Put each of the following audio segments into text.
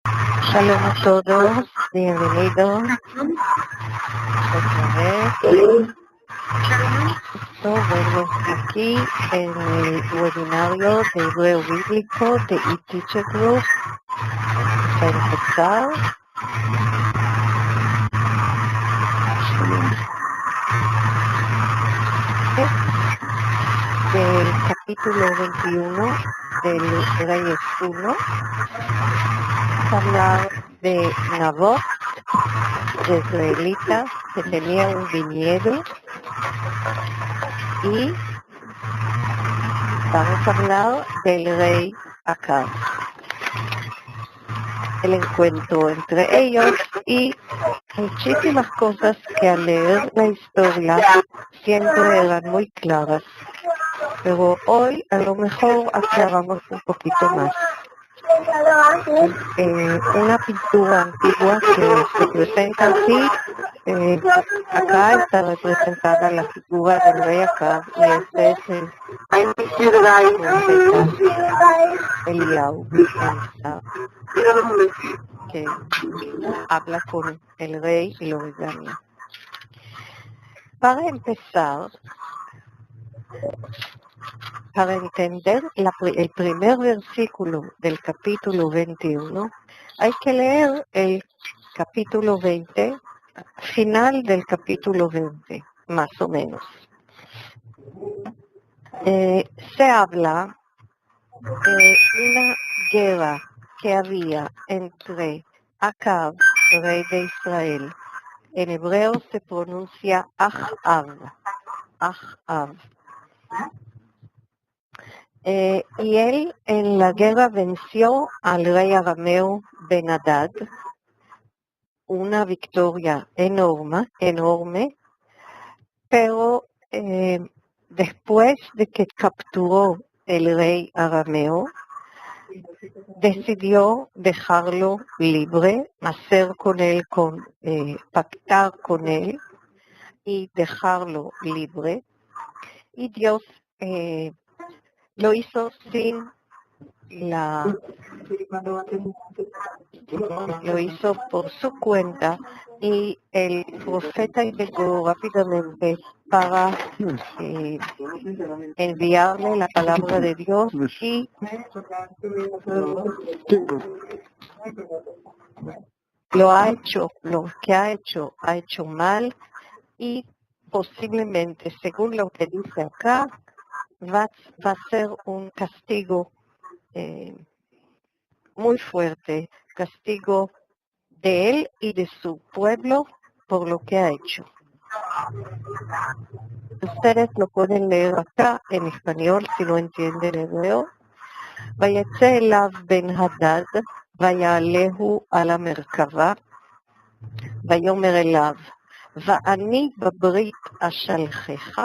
Shalom a todos, bienvenidos otra vez. Vemos aquí en el webinario de Hebreo Bíblico de eTeacher Group para empezar. Del capítulo 21 del Reyes 1, hablar de Nabot, de israelita que tenía un viñedo, y vamos a hablar del rey Acab, el encuentro entre ellos y muchísimas cosas que al leer la historia siempre eran muy claras, pero hoy a lo mejor aclaramos un poquito más. Una pintura antigua que se presenta así, acá está representada la figura del rey Acab, y este es el profeta Eliyahu, que habla con el rey y lo regaña. Para empezar, para entender el primer versículo del capítulo 21, hay que leer el capítulo 20, final del capítulo 20, más o menos. Se habla de una guerra que había entre Acab, rey de Israel. En hebreo se pronuncia Achav. Y él en la guerra venció al rey arameo Ben-Hadad, una victoria enorme, pero después de que capturó el rey arameo, decidió dejarlo libre, pactar con él y dejarlo libre, y Dios lo hizo lo hizo por su cuenta, y el profeta llegó rápidamente para enviarle la palabra de Dios, y lo que ha hecho mal, y posiblemente, según lo que dice acá, va a ser un castigo muy fuerte, castigo de él y de su pueblo por lo que ha hecho. Ustedes lo pueden leer acá en español si no entienden hebreo. ויצא אליו בן-הדד ויעלהו על המרכבה ויאמר אליו ואני בברית אשלחך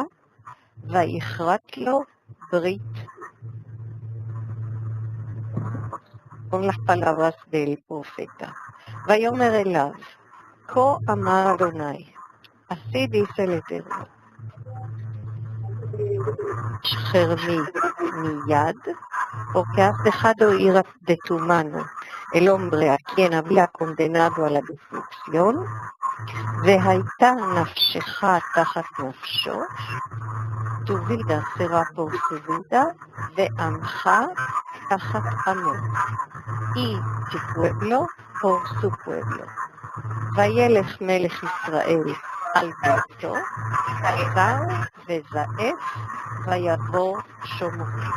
ויכרת לו ברית. Con las palabras del profeta. ויאמר אליו, כה אמר אדוני, así dice el Eterno, שחרני מיד, porque has dejado ir de tu mano el hombre a quien había condenado a la destrucción, והייתה נפשך תחת נפשו, tu vida será por su vida, ועמך תחת עמו, y tu pueblo por su pueblo. וילך מלך ישראל על ביתו, שר וזעף, ויעבור שומרים.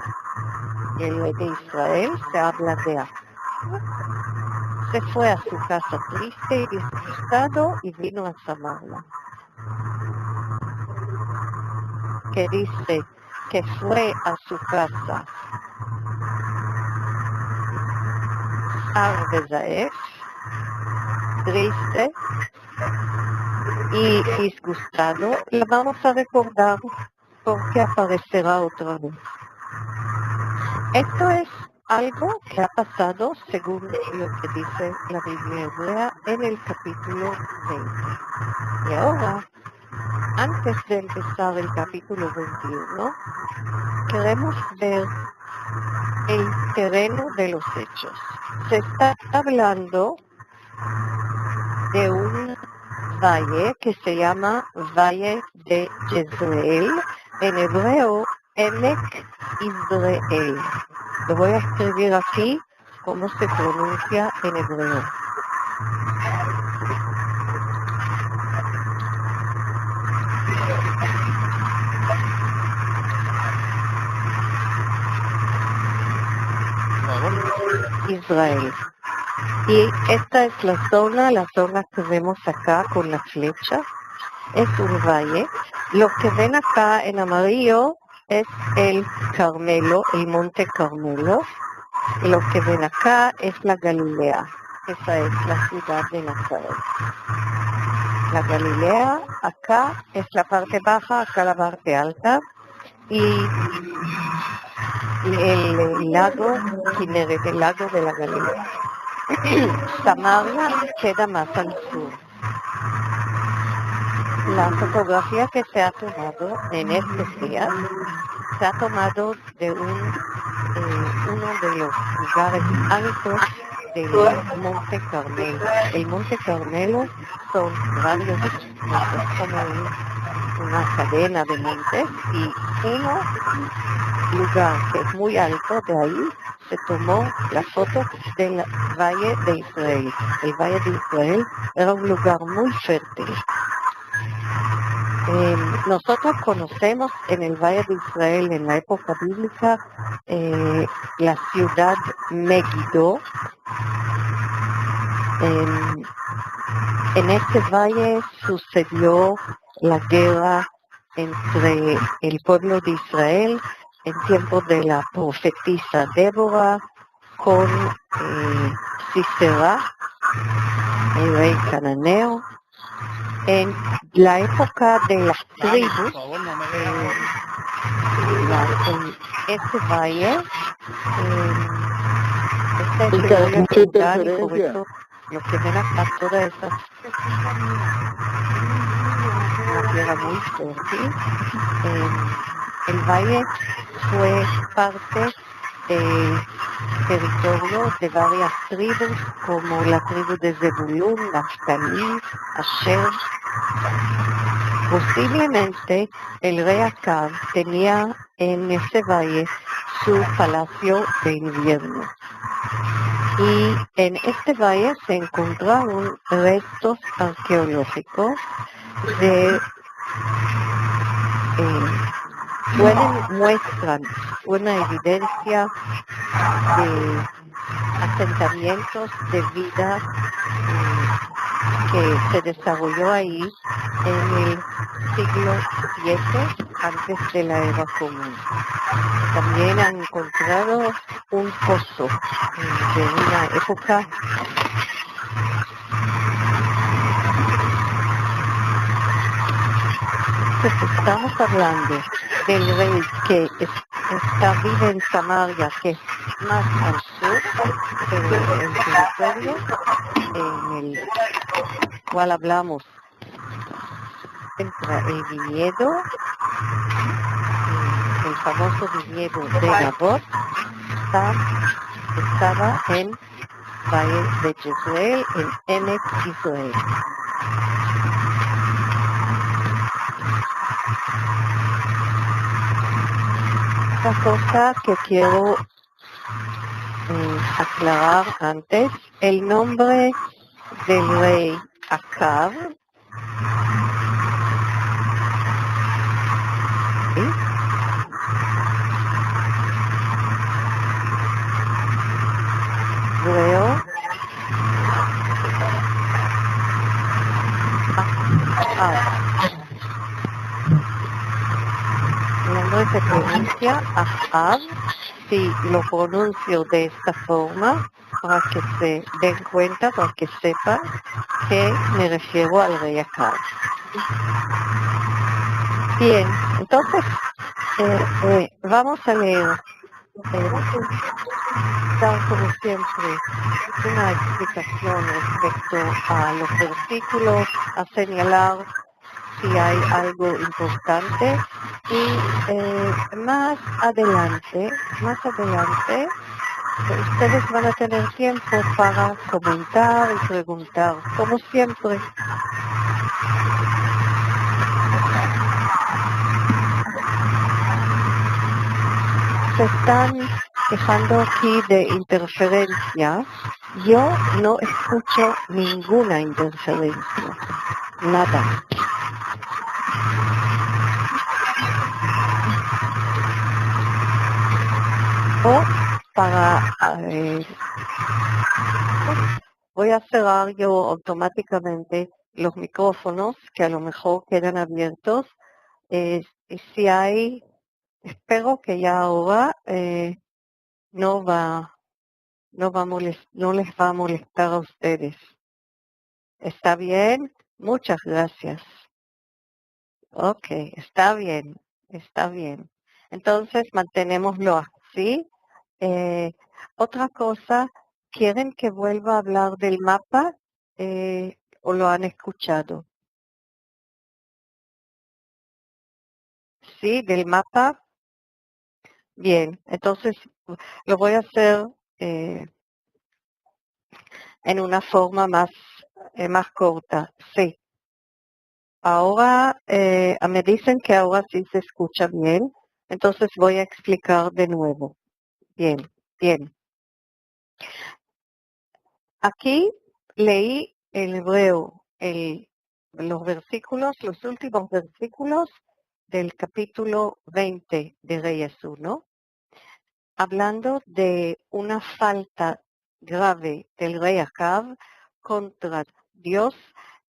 Y el rey de Israel se habla de Acab. Se fue a su casa triste y disgustado y vino a Samaria. Que dice que fue a su casa Sar Bezaef, triste y disgustado, la vamos a recordar porque aparecerá otra vez. Esto es algo que ha pasado según lo que dice la Biblia hebrea en el capítulo 20. Y ahora, antes de empezar el capítulo 21, queremos ver el terreno de los hechos. Se está hablando de un valle que se llama Valle de Jezreel, en hebreo Emek Israel. Lo voy a escribir aquí cómo se pronuncia en hebreo. Israel. Y esta es la zona que vemos acá con la flecha. Es un valle. Lo que ven acá en amarillo es el Carmelo, el monte Carmelo. Lo que ven acá es la Galilea. Esa es la ciudad de Nazaret. La Galilea, acá es la parte baja, acá la parte alta. Y el lago Kinneret, el lago de la Galilea. Samaria queda más al sur. La fotografía que se ha tomado en estos días se ha tomado de uno de los lugares altos del Monte Carmelo. El Monte Carmelo son varios montes, como una cadena de montes, y uno lugar que es muy alto, de ahí se tomó la foto del Valle de Israel. El Valle de Israel era un lugar muy fértil. Nosotros conocemos en el Valle de Israel, en la época bíblica, la ciudad Megiddo. En este valle sucedió la guerra entre el pueblo de Israel en tiempos de la profetisa Débora con Sisera, el rey cananeo. En la época de las tribus, en este valle, esta es la historia cultural, y por eso lo que ven acá, toda esa una tierra muy fértil. El valle fue parte del territorio de varias tribus, como la tribu de Zebulún, Naftalí, Asher. Posiblemente el rey Acab tenía en ese valle su palacio de invierno. Y en este valle se encontraron restos arqueológicos muestran una evidencia de asentamientos de vida que se desarrolló ahí en el siglo VII antes de la era común. También han encontrado un pozo de una época estamos hablando del rey que vive en Samaria, que es más al sur, pero el territorio en el cual hablamos entra el viñedo, el famoso viñedo de Nabot, estaba en Valle de Jezreel, en Emek Israel. Otra cosa que quiero aclarar antes, el nombre del rey Acab, ¿sí? Luego, el nombre se pronuncia Ahab. Si lo pronuncio de esta forma, para que se den cuenta, para que sepan que me refiero al rey Acab. Bien, entonces vamos a leer, dar como siempre una explicación respecto a los versículos, a señalar si hay algo importante Y más adelante, ustedes van a tener tiempo para comentar y preguntar, como siempre. Se están quejando aquí de interferencia. Yo no escucho ninguna interferencia, nada. O para voy a cerrar yo automáticamente los micrófonos que a lo mejor quedan abiertos. Y si hay, espero que ya ahora no les va a molestar a ustedes. ¿Está bien? Muchas gracias. Ok, está bien. Entonces mantenémoslo así. Otra cosa, ¿quieren que vuelva a hablar del mapa o lo han escuchado? Sí, del mapa. Bien, entonces lo voy a hacer en una forma más corta. Sí. Ahora me dicen que ahora sí se escucha bien, entonces voy a explicar de nuevo. Bien. Aquí leí en hebreo los últimos versículos del capítulo 20 de Reyes 1, hablando de una falta grave del rey Acab contra Dios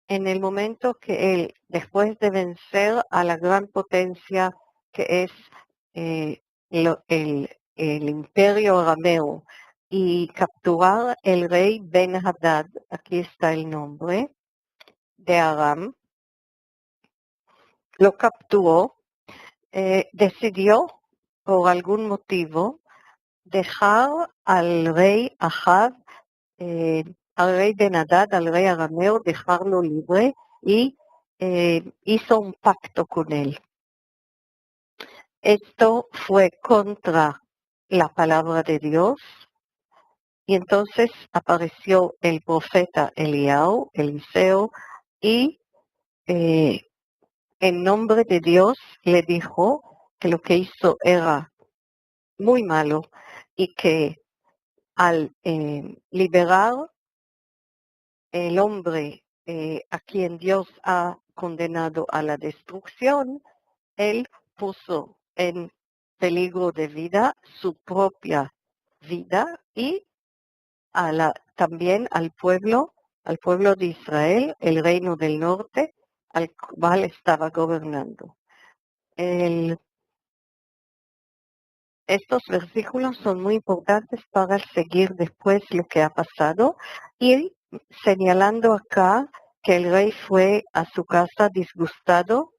en el momento que él, después de vencer a la gran potencia que es el imperio arameo y capturar el rey Ben-Hadad, aquí está el nombre, de Aram, lo capturó, decidió por algún motivo dejar al rey Ahab, al rey Ben-Hadad, al rey arameo, dejarlo libre y hizo un pacto con él. Esto fue contra la palabra de Dios y entonces apareció el profeta Eliseo, y en nombre de Dios le dijo que lo que hizo era muy malo y que al liberar el hombre a quien Dios ha condenado a la destrucción, él puso en peligro de vida su propia vida y también al pueblo de Israel, el reino del norte, al cual estaba gobernando. Estos versículos son muy importantes para seguir después lo que ha pasado y señalando acá que el rey fue a su casa disgustado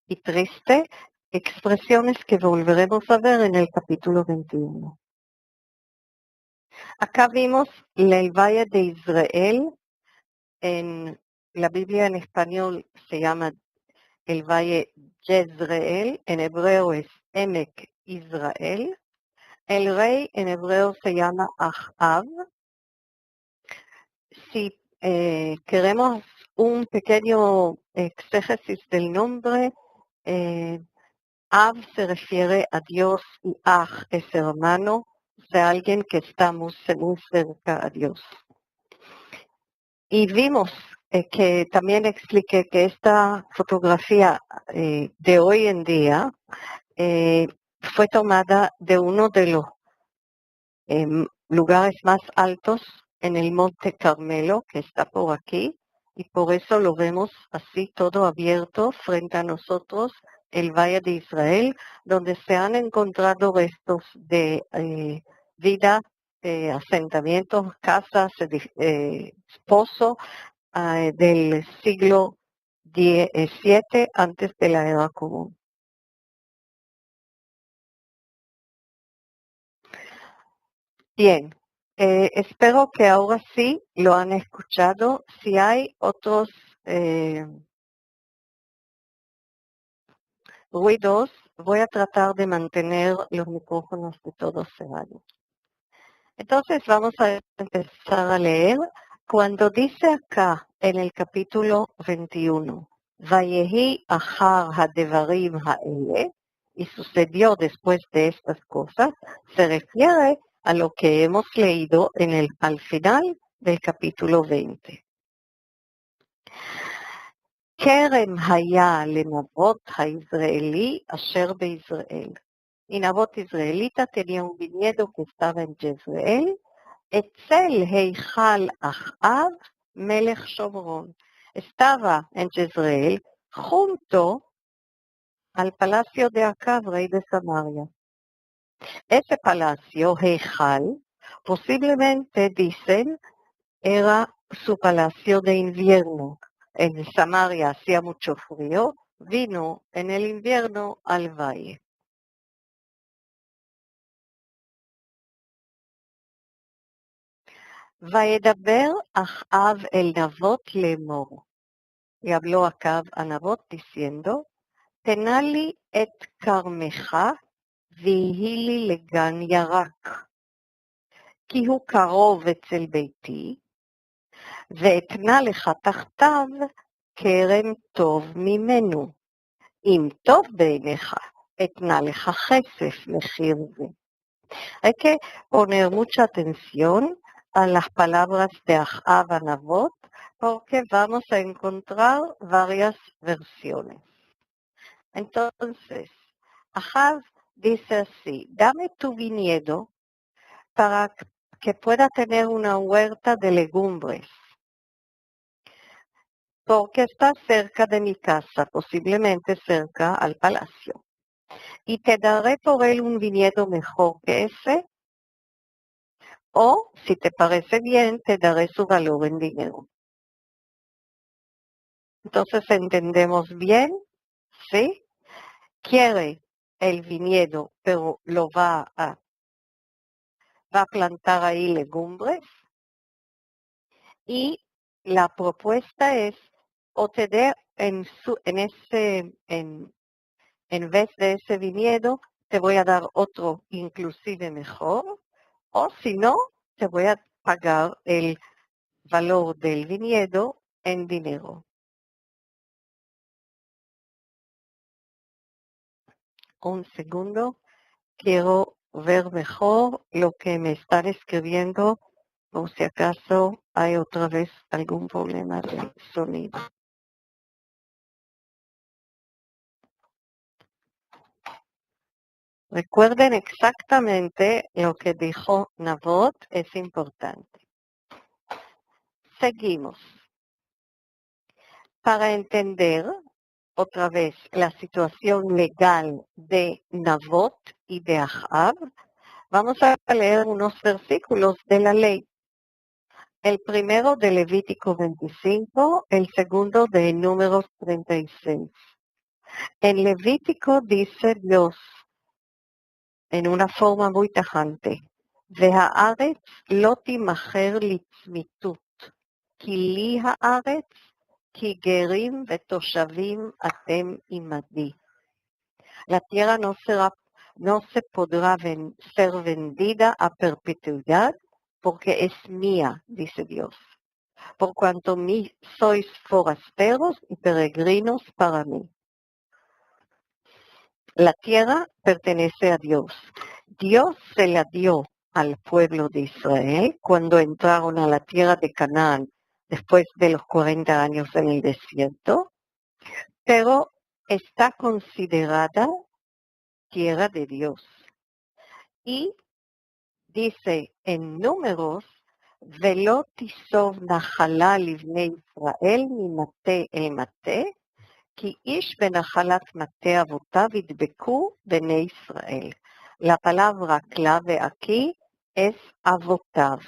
y triste, expresiones que volveremos a ver en el capítulo 21. Acá vimos el Valle de Israel, en la Biblia en español se llama el Valle Jezreel, en hebreo es Emek Israel. El rey en hebreo se llama Ahab. Si queremos un pequeño exégesis del nombre, Ab se refiere a Dios y Aj es hermano, o sea, alguien que está muy cerca a Dios. Y vimos que también expliqué que esta fotografía de hoy en día fue tomada de uno de los lugares más altos en el Monte Carmelo, que está por aquí, y por eso lo vemos así todo abierto frente a nosotros, el Valle de Israel, donde se han encontrado restos de vida, asentamientos, casas, pozo del siglo XVII antes de la era común. Bien, espero que ahora sí lo han escuchado. Si hay otros ruidos, voy a tratar de mantener los micrófonos de todos cerrados. Entonces vamos a empezar a leer. Cuando dice acá en el capítulo 21, Vayehi achar hadevarim haele, y sucedió después de estas cosas, se refiere a lo que hemos leído al final del capítulo 20. כרם היה לנבות היזraelí asher beIsrael. Y Nabot israelita tenía un viñedo que estaba en Jezreel, אצל היכל אחאב מלך שומרון. Estaba en Jezreel junto al palacio de Acab, rey de Samaria. Ese palacio, Heichal, posiblemente dicen era su palacio de invierno. En Samaria hacía mucho frío, vino en el invierno al valle. וידבר אחאב אל נבות לאמור. Y habló Acab a Nabot diciendo, תנה לי את כרמך ויהי לי לגן ירק. כי הוא קרוב אצל ביתי, ואתנה לך תחתיו כרם טוב ממנו. אם טוב בעיניך, אתנה לך כסף מחיר זה. Hay que poner mucha atención a las palabras de Ahab a Nabot, porque vamos a encontrar varias versiones. Entonces, Ahab dice así, dame tu viñedo para que pueda tener una huerta de legumbres, porque está cerca de mi casa, posiblemente cerca al palacio. Y te daré por él un viñedo mejor que ese, o, si te parece bien, te daré su valor en dinero. Entonces, ¿entendemos bien? ¿Sí? Quiere el viñedo, pero lo va a plantar ahí legumbres. Y la propuesta es, o te dé en vez de ese viñedo, te voy a dar otro inclusive mejor, o si no, te voy a pagar el valor del viñedo en dinero. Un segundo, quiero ver mejor lo que me están escribiendo, por si acaso hay otra vez algún problema de sonido. Recuerden exactamente lo que dijo Nabot, es importante. Seguimos. Para entender otra vez la situación legal de Nabot y de Ahab, vamos a leer unos versículos de la ley. El primero de Levítico 25, el segundo de Números 36. En Levítico dice Dios, en una forma muy tajante, והארץ לא תימכר לצמיתות, כי לי הארץ, כי גרים ותושבים אתם עמדי. La tierra no se podrá ser vendida a perpetuidad, porque es mía, dice Dios. Por cuanto sois forasteros y peregrinos para mí. La tierra pertenece a Dios. Dios se la dio al pueblo de Israel cuando entraron a la tierra de Canaán después de los 40 años en el desierto, pero está considerada tierra de Dios. Y dice en Números, ולא תיסוב נחלה לבני ישראל ממטה אל מטה, כי איש בנחלת מטה אבותיו ידבקו בני ישראל. La palabra clave aquí es avotav.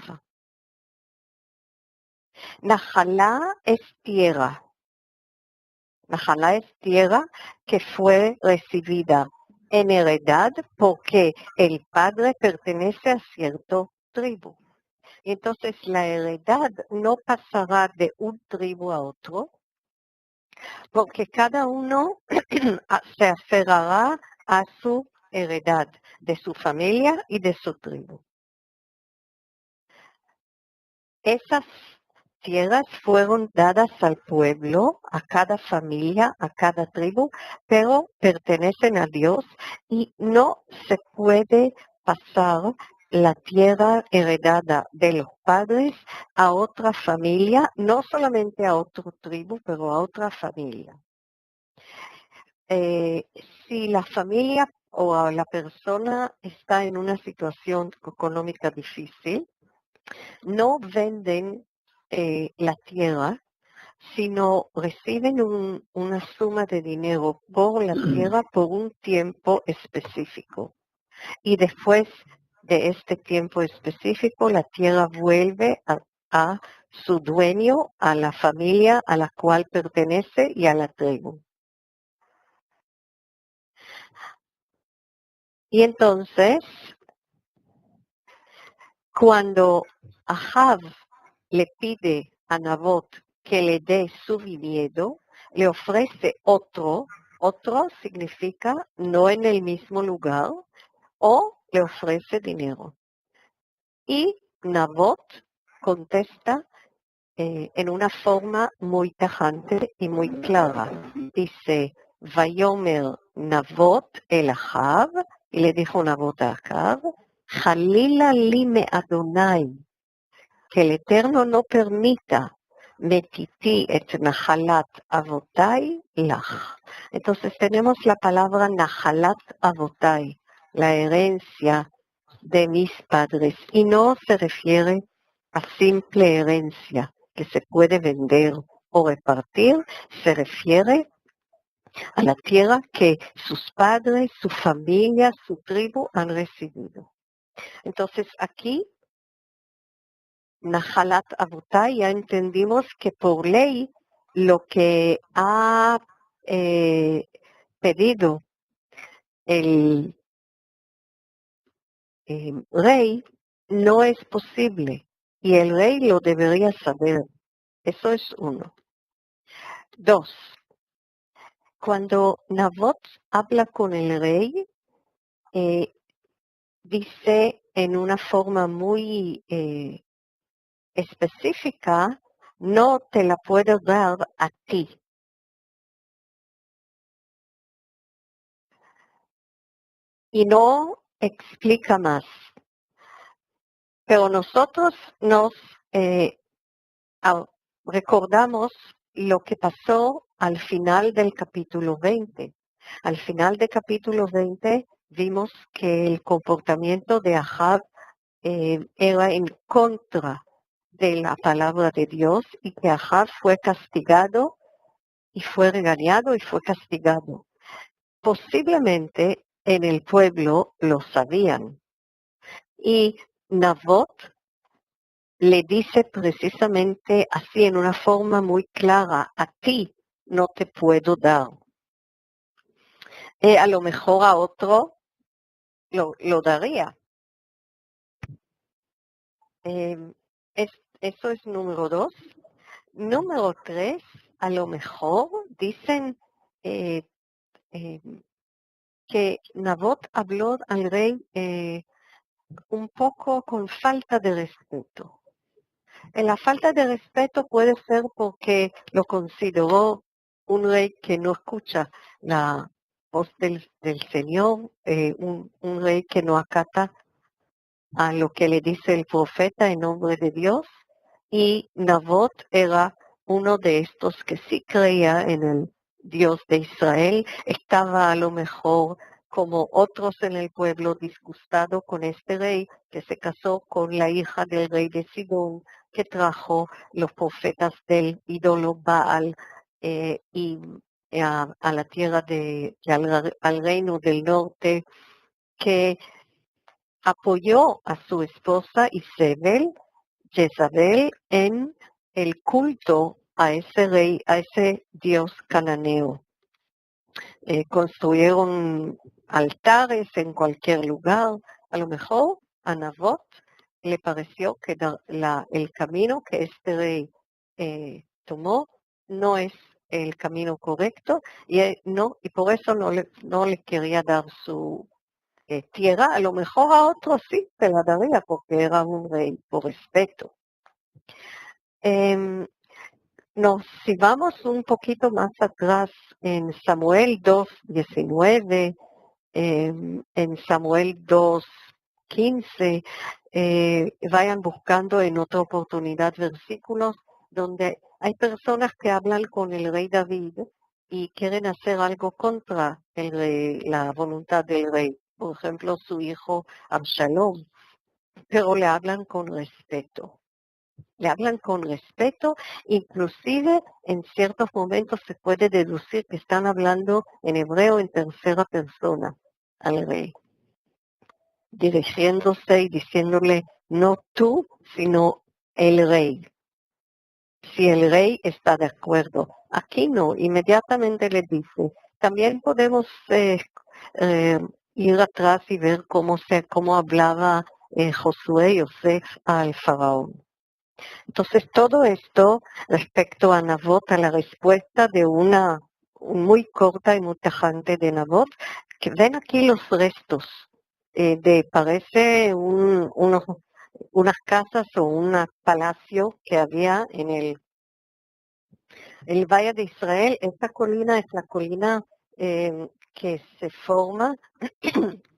Najalá es tierra. Najalá es tierra que fue recibida en heredad porque el padre pertenece a cierto tribu. Entonces la heredad no pasará de un tribu a otro, porque cada uno se aferrará a su heredad, de su familia y de su tribu. Esas tierras fueron dadas al pueblo, a cada familia, a cada tribu, pero pertenecen a Dios y no se puede pasar la tierra heredada de los padres a otra familia, no solamente a otra tribu, pero a otra familia. Si la familia o la persona está en una situación económica difícil, no venden la tierra, sino reciben una suma de dinero por la tierra por un tiempo específico. Y después de este tiempo específico, la tierra vuelve a su dueño, a la familia a la cual pertenece y a la tribu. Y entonces, cuando Ahab le pide a Nabot que le dé su viñedo, le ofrece otro significa no en el mismo lugar, o le ofrece dinero. Y Nabot contesta en una forma muy tajante y muy clara. Dice, Vayomer Nabot el Ahab, y le dijo Nabot a Ahab, Jalila li me Adonai, que el Eterno no permita metiti et nahalat avotai lach. Entonces tenemos la palabra nahalat avotai, la herencia de mis padres, y no se refiere a simple herencia que se puede vender o repartir, se refiere a la tierra que sus padres, su familia, su tribu han recibido. Entonces aquí, Nahalat Avotai, ya entendimos que por ley lo que ha pedido el rey no es posible y el rey lo debería saber. Eso es uno. 2. Cuando Nabot habla con el rey, dice en una forma muy específica, no te la puedo dar a ti. Y no explica más. Pero nosotros nos recordamos lo que pasó al final del capítulo 20. Al final del capítulo 20 vimos que el comportamiento de Ahab era en contra de la palabra de Dios y que Ahab fue castigado y fue regañado y fue castigado. Posiblemente en el pueblo lo sabían. Y Nabot le dice precisamente así en una forma muy clara, a ti no te puedo dar. A lo mejor a otro lo daría. Eso es número 2. Número 3, a lo mejor dicen que Nabot habló al rey un poco con falta de respeto. La falta de respeto puede ser porque lo consideró un rey que no escucha la voz del Señor, un rey que no acata a lo que le dice el profeta en nombre de Dios, y Nabot era uno de estos que sí creía en el Dios de Israel, estaba a lo mejor como otros en el pueblo disgustado con este rey que se casó con la hija del rey de Sidón, que trajo los profetas del ídolo Baal y a la tierra al reino del norte, que apoyó a su esposa Jezabel, en el culto a ese rey, a ese dios cananeo. Construyeron altares en cualquier lugar. A lo mejor a Nabot le pareció que el camino que este rey tomó no es el camino correcto y por eso no le quería dar su tierra. A lo mejor a otro sí se la daría porque era un rey por respeto. Si vamos un poquito más atrás en Samuel 2:19, en Samuel 2:15, vayan buscando en otra oportunidad versículos donde hay personas que hablan con el rey David y quieren hacer algo contra el rey, la voluntad del rey. Por ejemplo, su hijo Absalom, pero le hablan con respeto. Le hablan con respeto, inclusive en ciertos momentos se puede deducir que están hablando en hebreo en tercera persona al rey, dirigiéndose y diciéndole no tú, sino el rey. Si el rey está de acuerdo. Aquí no, inmediatamente le dice. También podemos ir atrás y ver cómo hablaba Josué y Yosef al faraón. Entonces, todo esto respecto a Nabot, a la respuesta de una muy corta y muy tajante de Nabot, que ven aquí los restos parece unas casas o un palacio que había en el Valle de Israel. Esta colina es la colina que se forma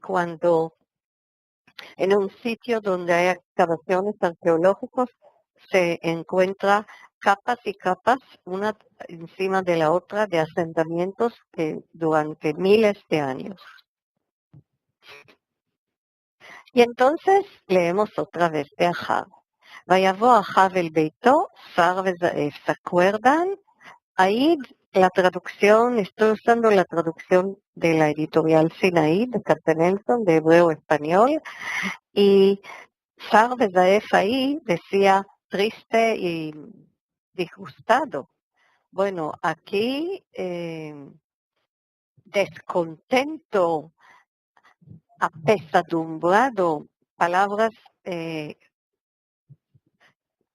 cuando en un sitio donde hay excavaciones arqueológicas se encuentra capas y capas, una encima de la otra, de asentamientos que durante miles de años. Y entonces leemos otra vez de Ahab. Vayavo Ahab el Beito, Sar Vezaef. ¿Se acuerdan? Ahí la traducción, estoy usando la traducción de la editorial Sinaí, de Katzenelson, de hebreo español, y Sar Vezaef ahí decía triste y disgustado. Bueno, aquí descontento, apesadumbrado, palabras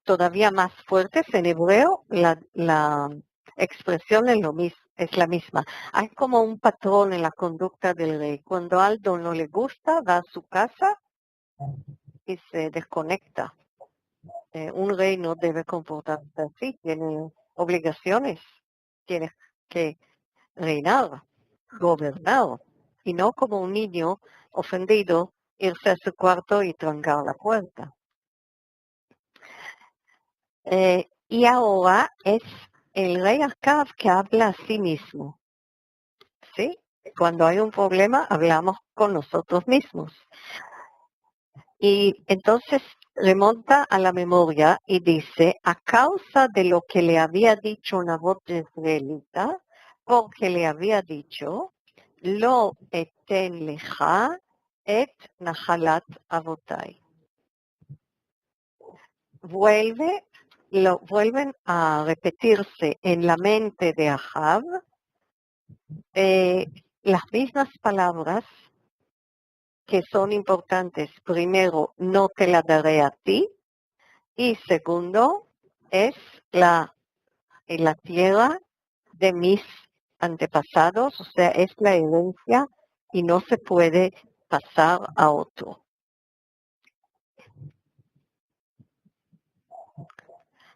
todavía más fuertes. En hebreo la expresión es la misma. Hay como un patrón en la conducta del rey. Cuando algo no le gusta, va a su casa y se desconecta. Un rey no debe comportarse así, tiene obligaciones, tiene que reinar, gobernar, y no como un niño ofendido irse a su cuarto y trancar la puerta. Y ahora es el rey Acab que habla a sí mismo. ¿Sí? Cuando hay un problema, hablamos con nosotros mismos. Y entonces remonta a la memoria y dice, a causa de lo que le había dicho Nabot Jezreelita, porque le había dicho, lo eten leja et nahalat avotai. Vuelven a repetirse en la mente de Ahab las mismas palabras que son importantes. Primero, no te la daré a ti. Y segundo, es la tierra de mis antepasados, o sea, es la herencia y no se puede pasar a otro.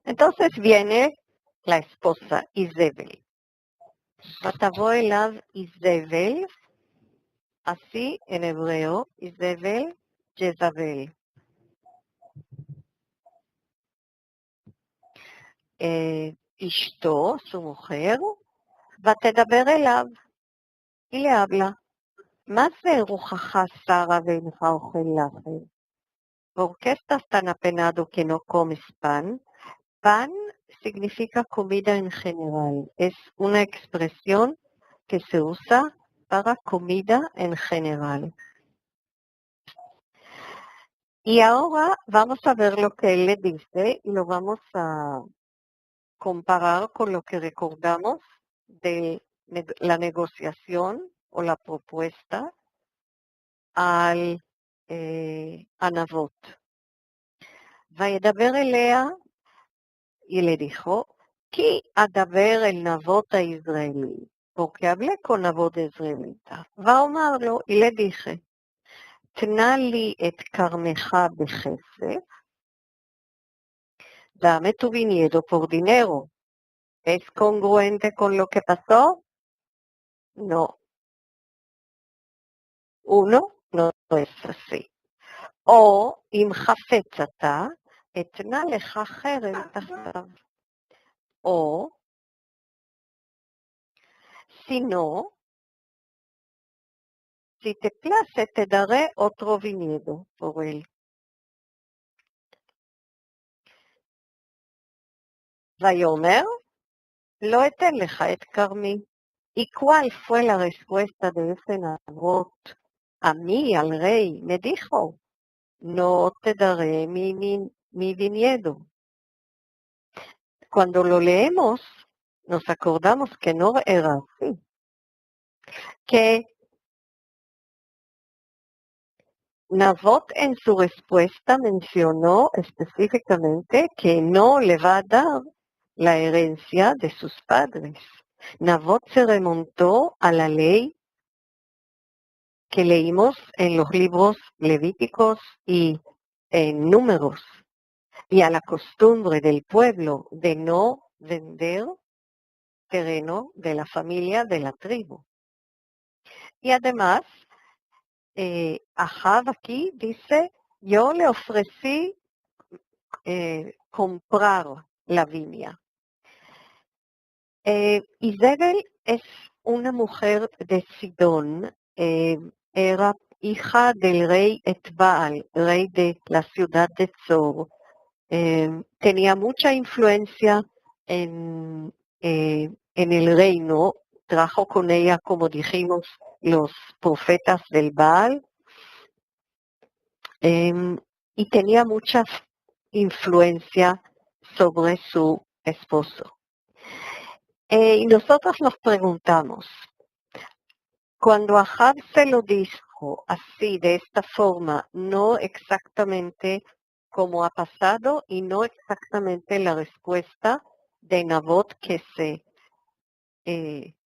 Entonces viene la esposa Izebel. Vatavo elav Izebel, así en hebreo, Izebel, Jezabel. Ishto, su mujer, ותדבר אליו, y le habla. ¿Más de רוחך שרה ואינך אוכל לחם? ¿Por qué estás tan apenado que no comes pan? Pan significa comida en general. Es una expresión que se usa para comida en general. Y ahora vamos a ver lo que él le dice y lo vamos a comparar con lo que recordamos de la negociación o la propuesta a Nabot. וידבר אליה, y le dijo, כי אדבר אל נבות הישראלי, porque hablé con נבות israelitas, ואומר לו, y le dije, תנה לי את כרמך בכסף, dame tu viñedo por dinero. ¿Es congruente con lo que pasó? No. Uno, no es así. או אם חפץ אתה, אתנה לך חרב תחתיו. או, si no, si te place, te daré otro viñedo por él. ויאמר, לא אתן לך את כרמי. ¿Y cuál fue la respuesta de ese Nabot? A mí, al rey, me dijo, no te daré mi viñedo. Cuando lo leemos, nos acordamos que no era así. Que Nabot en su respuesta mencionó específicamente que no le va a dar la herencia de sus padres. Nabot se remontó a la ley que leímos en los libros levíticos y en números, y a la costumbre del pueblo de no vender terreno de la familia de la tribu. Y además, Ahab aquí dice, yo le ofrecí comprar la viña. Isabel es una mujer de Sidón, era hija del rey Etbaal, rey de la ciudad de Tzor. Tenía mucha influencia en el reino, trajo con ella, como dijimos, los profetas del Baal, y tenía mucha influencia sobre su esposo. Y nosotros nos preguntamos, cuando Ahab se lo dijo así, de esta forma, no exactamente como ha pasado y no exactamente la respuesta de Nabot que se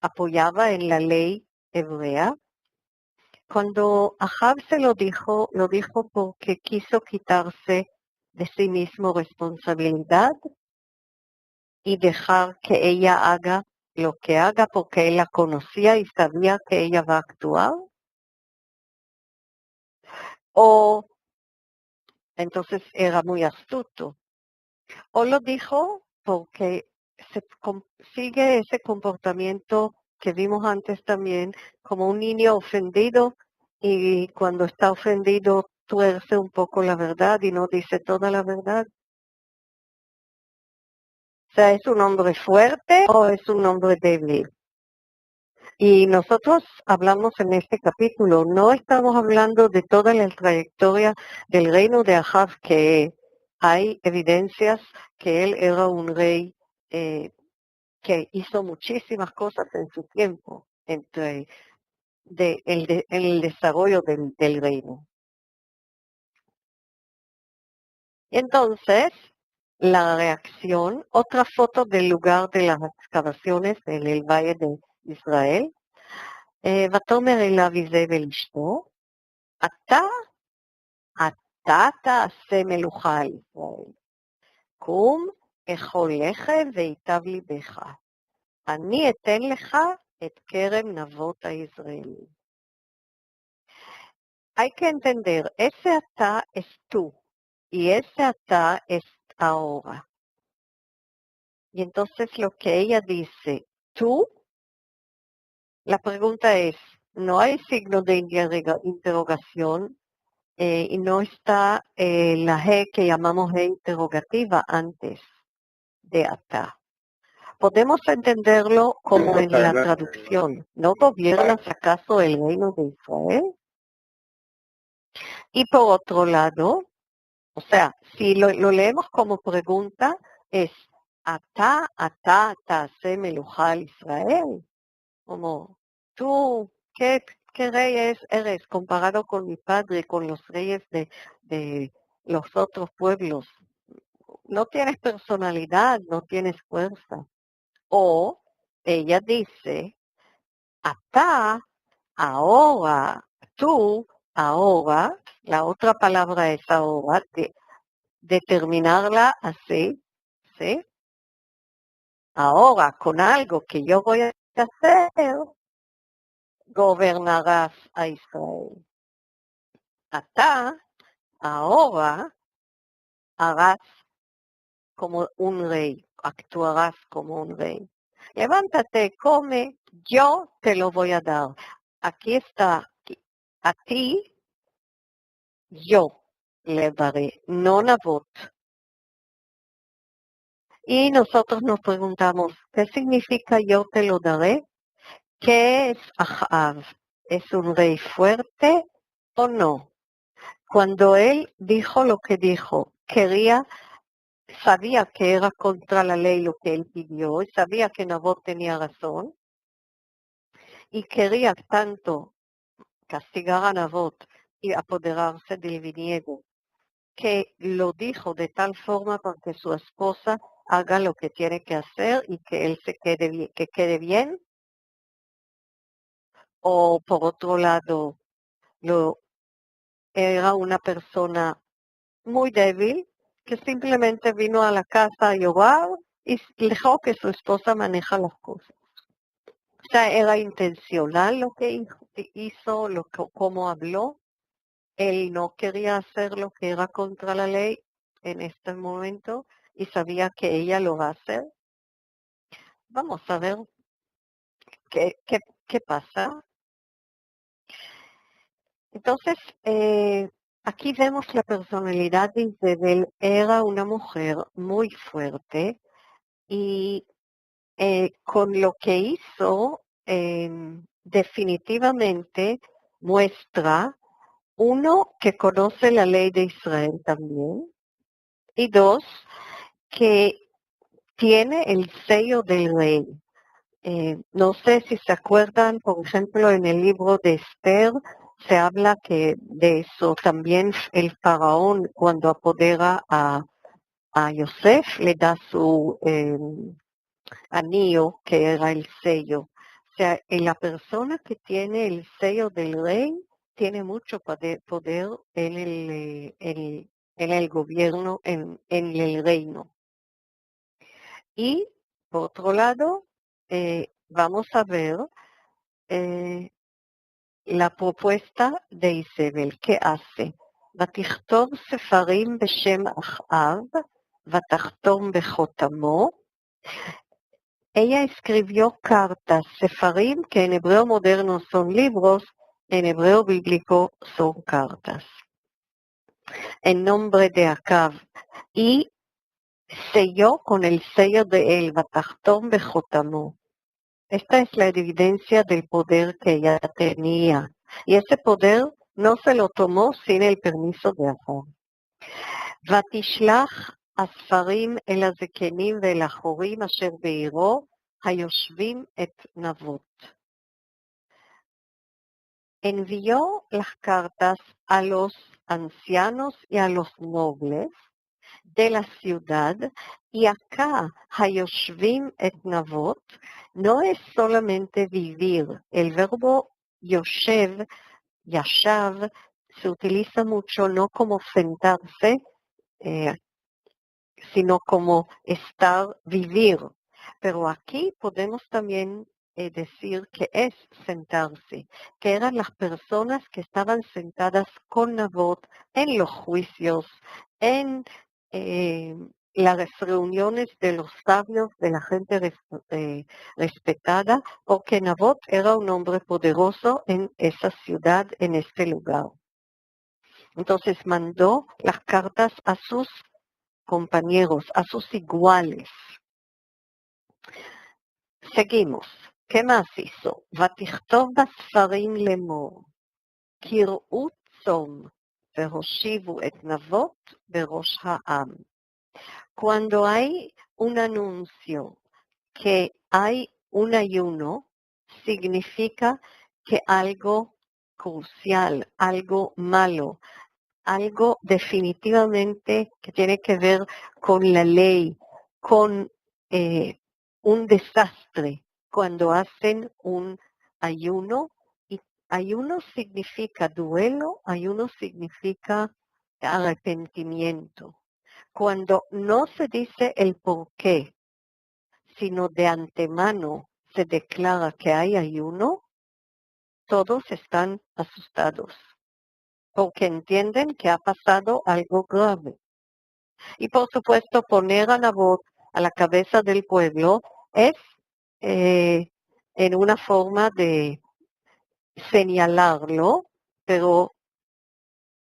apoyaba en la ley hebrea, cuando Ahab se lo dijo porque quiso quitarse de sí mismo responsabilidad y dejar que ella haga lo que haga porque él la conocía y sabía que ella va a actuar. O entonces era muy astuto. O lo dijo porque sigue ese comportamiento que vimos antes también, como un niño ofendido y cuando está ofendido tuerce un poco la verdad y no dice toda la verdad. O sea, ¿es un hombre fuerte o es un hombre débil? Y nosotros hablamos en este capítulo, no estamos hablando de toda la trayectoria del reino de Ahab, que hay evidencias que él era un rey que hizo muchísimas cosas en su tiempo en el desarrollo del reino. Entonces, la reacción, otra foto del lugar de las excavaciones en el Valle de Israel, ותאמר אליו איזבל אשתו, אתה תעשה מלוכה על ישראל. קום, אכול לחם וייטב ליבך. אני אתן לך את כרם נבות הישראלי. Hay que entender, ese atá es tú y ese atá es ahora. Y entonces lo que ella dice, tú, la pregunta es, no hay signo de interrogación y no está la G que llamamos G interrogativa antes de atá. Podemos entenderlo como en la traducción, ¿no gobiernas acaso el reino de Israel? Y por otro lado, o sea, si lo leemos como pregunta, es atá tase melujá al Israel. Como tú, ¿qué rey eres comparado con mi padre, con los reyes de los otros pueblos? No tienes personalidad, no tienes fuerza. O ella dice, אתה, ahora, tú, ahora, la otra palabra es ahora, determinarla así, ¿sí? Ahora, con algo que yo voy a hacer, gobernarás a Israel. אתה, ahora, harás como un rey, actuarás como un rey. Levántate, come, yo te lo voy a dar. Aquí está, a ti, yo le daré, no Nabot. Y nosotros nos preguntamos, ¿qué significa yo te lo daré? ¿Qué es Ahav? ¿Es un rey fuerte o no? Cuando él dijo lo que dijo, sabía que era contra la ley lo que él pidió, y sabía que Nabot tenía razón, y quería tanto castigar a Nabot y apoderarse del viñedo, que lo dijo de tal forma para que su esposa haga lo que tiene que hacer y que él que quede bien. O por otro lado, era una persona muy débil que simplemente vino a la casa a llorar y dejó que su esposa maneja las cosas. O sea, era intencional lo que hizo, cómo habló. Él no quería hacer lo que era contra la ley en este momento y sabía que ella lo va a hacer. Vamos a ver qué pasa. Entonces, aquí vemos la personalidad de Isabel. Era una mujer muy fuerte y con lo que hizo definitivamente muestra, uno, que conoce la ley de Israel también, y dos, que tiene el sello del rey. No sé si se acuerdan, por ejemplo, en el libro de Esther se habla que de eso también el faraón, cuando apodera a Yosef, le da su anillo, que era el sello. O sea, la persona que tiene el sello del rey tiene mucho poder en el gobierno, en el reino. Y, por otro lado, vamos a ver la propuesta de Isabel. ¿Qué hace? ותכתוב ספרים בשם אחאב, ותחתום בחותמו. Ella escribió cartas, sefarim, que en hebreo moderno son libros, en hebreo bíblico son cartas, en nombre de Acab, y selló con el sello de él, ותחתום בחותמו. Esta es la evidencia del poder que ella tenía, y ese poder no se lo tomó sin el permiso de Acab. ותשלח הספרים אל הזקנים ואל החורים אשר בעירו, היושבים את נבות. Envió las cartas a los ancianos y a los nobles de la ciudad, y acá, Hayoshvim et Navot, no es solamente vivir. El verbo Yoshev, Yashav, se utiliza mucho no como sentarse, sino como estar, vivir. Pero aquí podemos también decir que es sentarse, que eran las personas que estaban sentadas con Nabot en los juicios, en las reuniones de los sabios, de la gente respetada, porque Nabot era un hombre poderoso en esa ciudad, en este lugar. Entonces mandó las cartas a sus compañeros, a sus iguales. Seguimos. ¿Qué más hizo? ותכתוב בספרים לאמור, קראו צום והושיבו את נבות בראש העם. Cuando hay un anuncio que hay un ayuno, significa que algo crucial, algo malo, algo definitivamente que tiene que ver con la ley, con un desastre cuando hacen un ayuno. Y ayuno significa duelo, ayuno significa arrepentimiento. Cuando no se dice el por qué, sino de antemano se declara que hay ayuno, todos están asustados, porque entienden que ha pasado algo grave. Y por supuesto, poner a Nabot a la cabeza del pueblo es en una forma de señalarlo, pero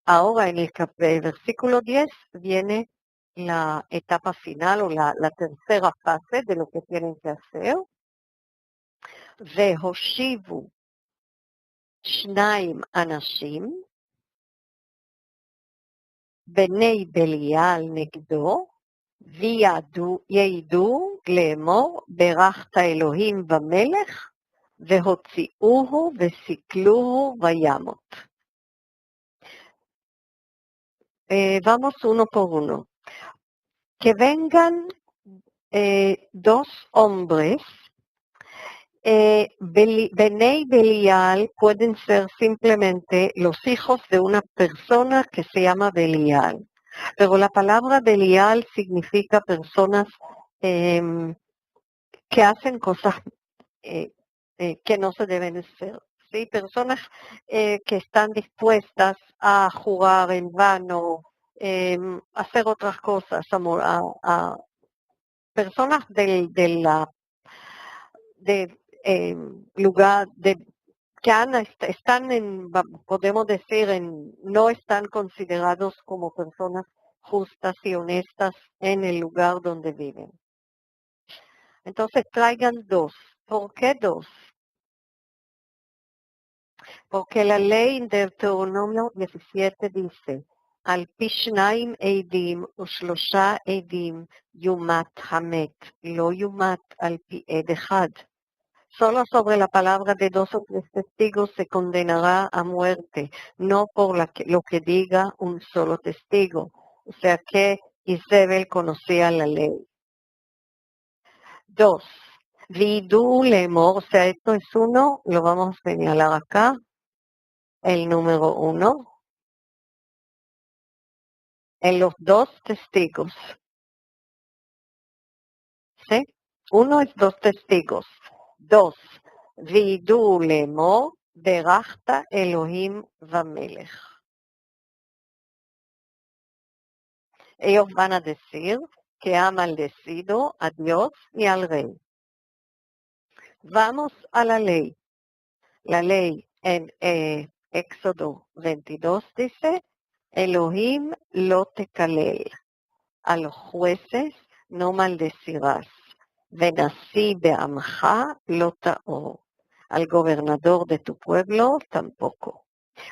ahora en el versículo 10 viene la etapa final o la tercera fase de lo que tienen que hacer. והושיבו 2 אנשים, בני בליעל נגדו, ויעדו לאמור, ברכת אלוהים במלך, והוציאוהו וסיכלוהו וימות. Vamos uno por uno. Que vengan 2 hombres. Benei Belial pueden ser simplemente los hijos de una persona que se llama Belial. Pero la palabra Belial significa personas que hacen cosas que no se deben hacer. ¿Sí? Personas que están dispuestas a jugar en vano, hacer otras cosas, a personas lugar que están podemos decir, no están considerados como personas justas y honestas en el lugar donde viven. Entonces traigan 2. ¿Por qué 2? Porque la ley en Deuteronomio 17 dice, al pishnaim eidim ushlosha eidim yumat hamet, lo yumat al pi ed echad. Solo sobre la palabra de 2 o 3 testigos se condenará a muerte, no por lo que diga un solo testigo. O sea que Isabel conocía la ley. 2. Vidu lemor, o sea, esto es 1, lo vamos a señalar acá. El número 1. En los 2 testigos. ¿Sí? 1 es 2 testigos. 2. Vidu lemor, berachta Elohim vamelech. Ellos van a decir que ha maldecido a Dios y al rey. Vamos a la ley. La ley en Éxodo 22 dice, Elohim lo tekalel. A los jueces no maldecirás. Venasí be'amcha lo ta'or. Al gobernador de tu pueblo tampoco.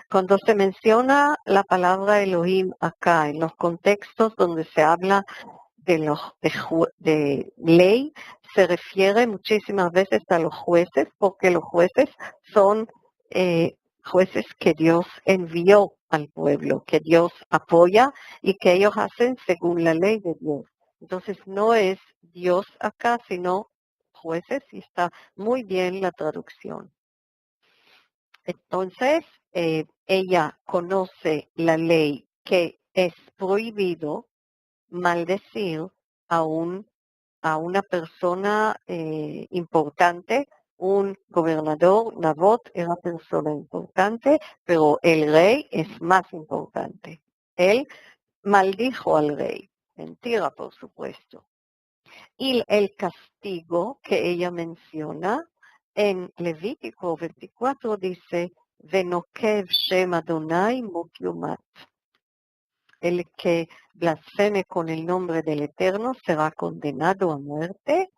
Cuando se menciona la palabra Elohim acá, en los contextos donde se habla de ley, se refiere muchísimas veces a los jueces, porque los jueces son jueces que Dios envió al pueblo, que Dios apoya y que ellos hacen según la ley de Dios. Entonces no es Dios acá, sino jueces, y está muy bien la traducción. Entonces, ella conoce la ley que es prohibido maldecir a una persona importante, un gobernador. Nabot era persona importante, pero el rey es más importante. Él maldijo al rey, mentira por supuesto. Y el castigo que ella menciona en Levítico 24 dice, Venokev Shem Adonai mut yumat. El que blasfeme con el nombre del Eterno será condenado a muerte.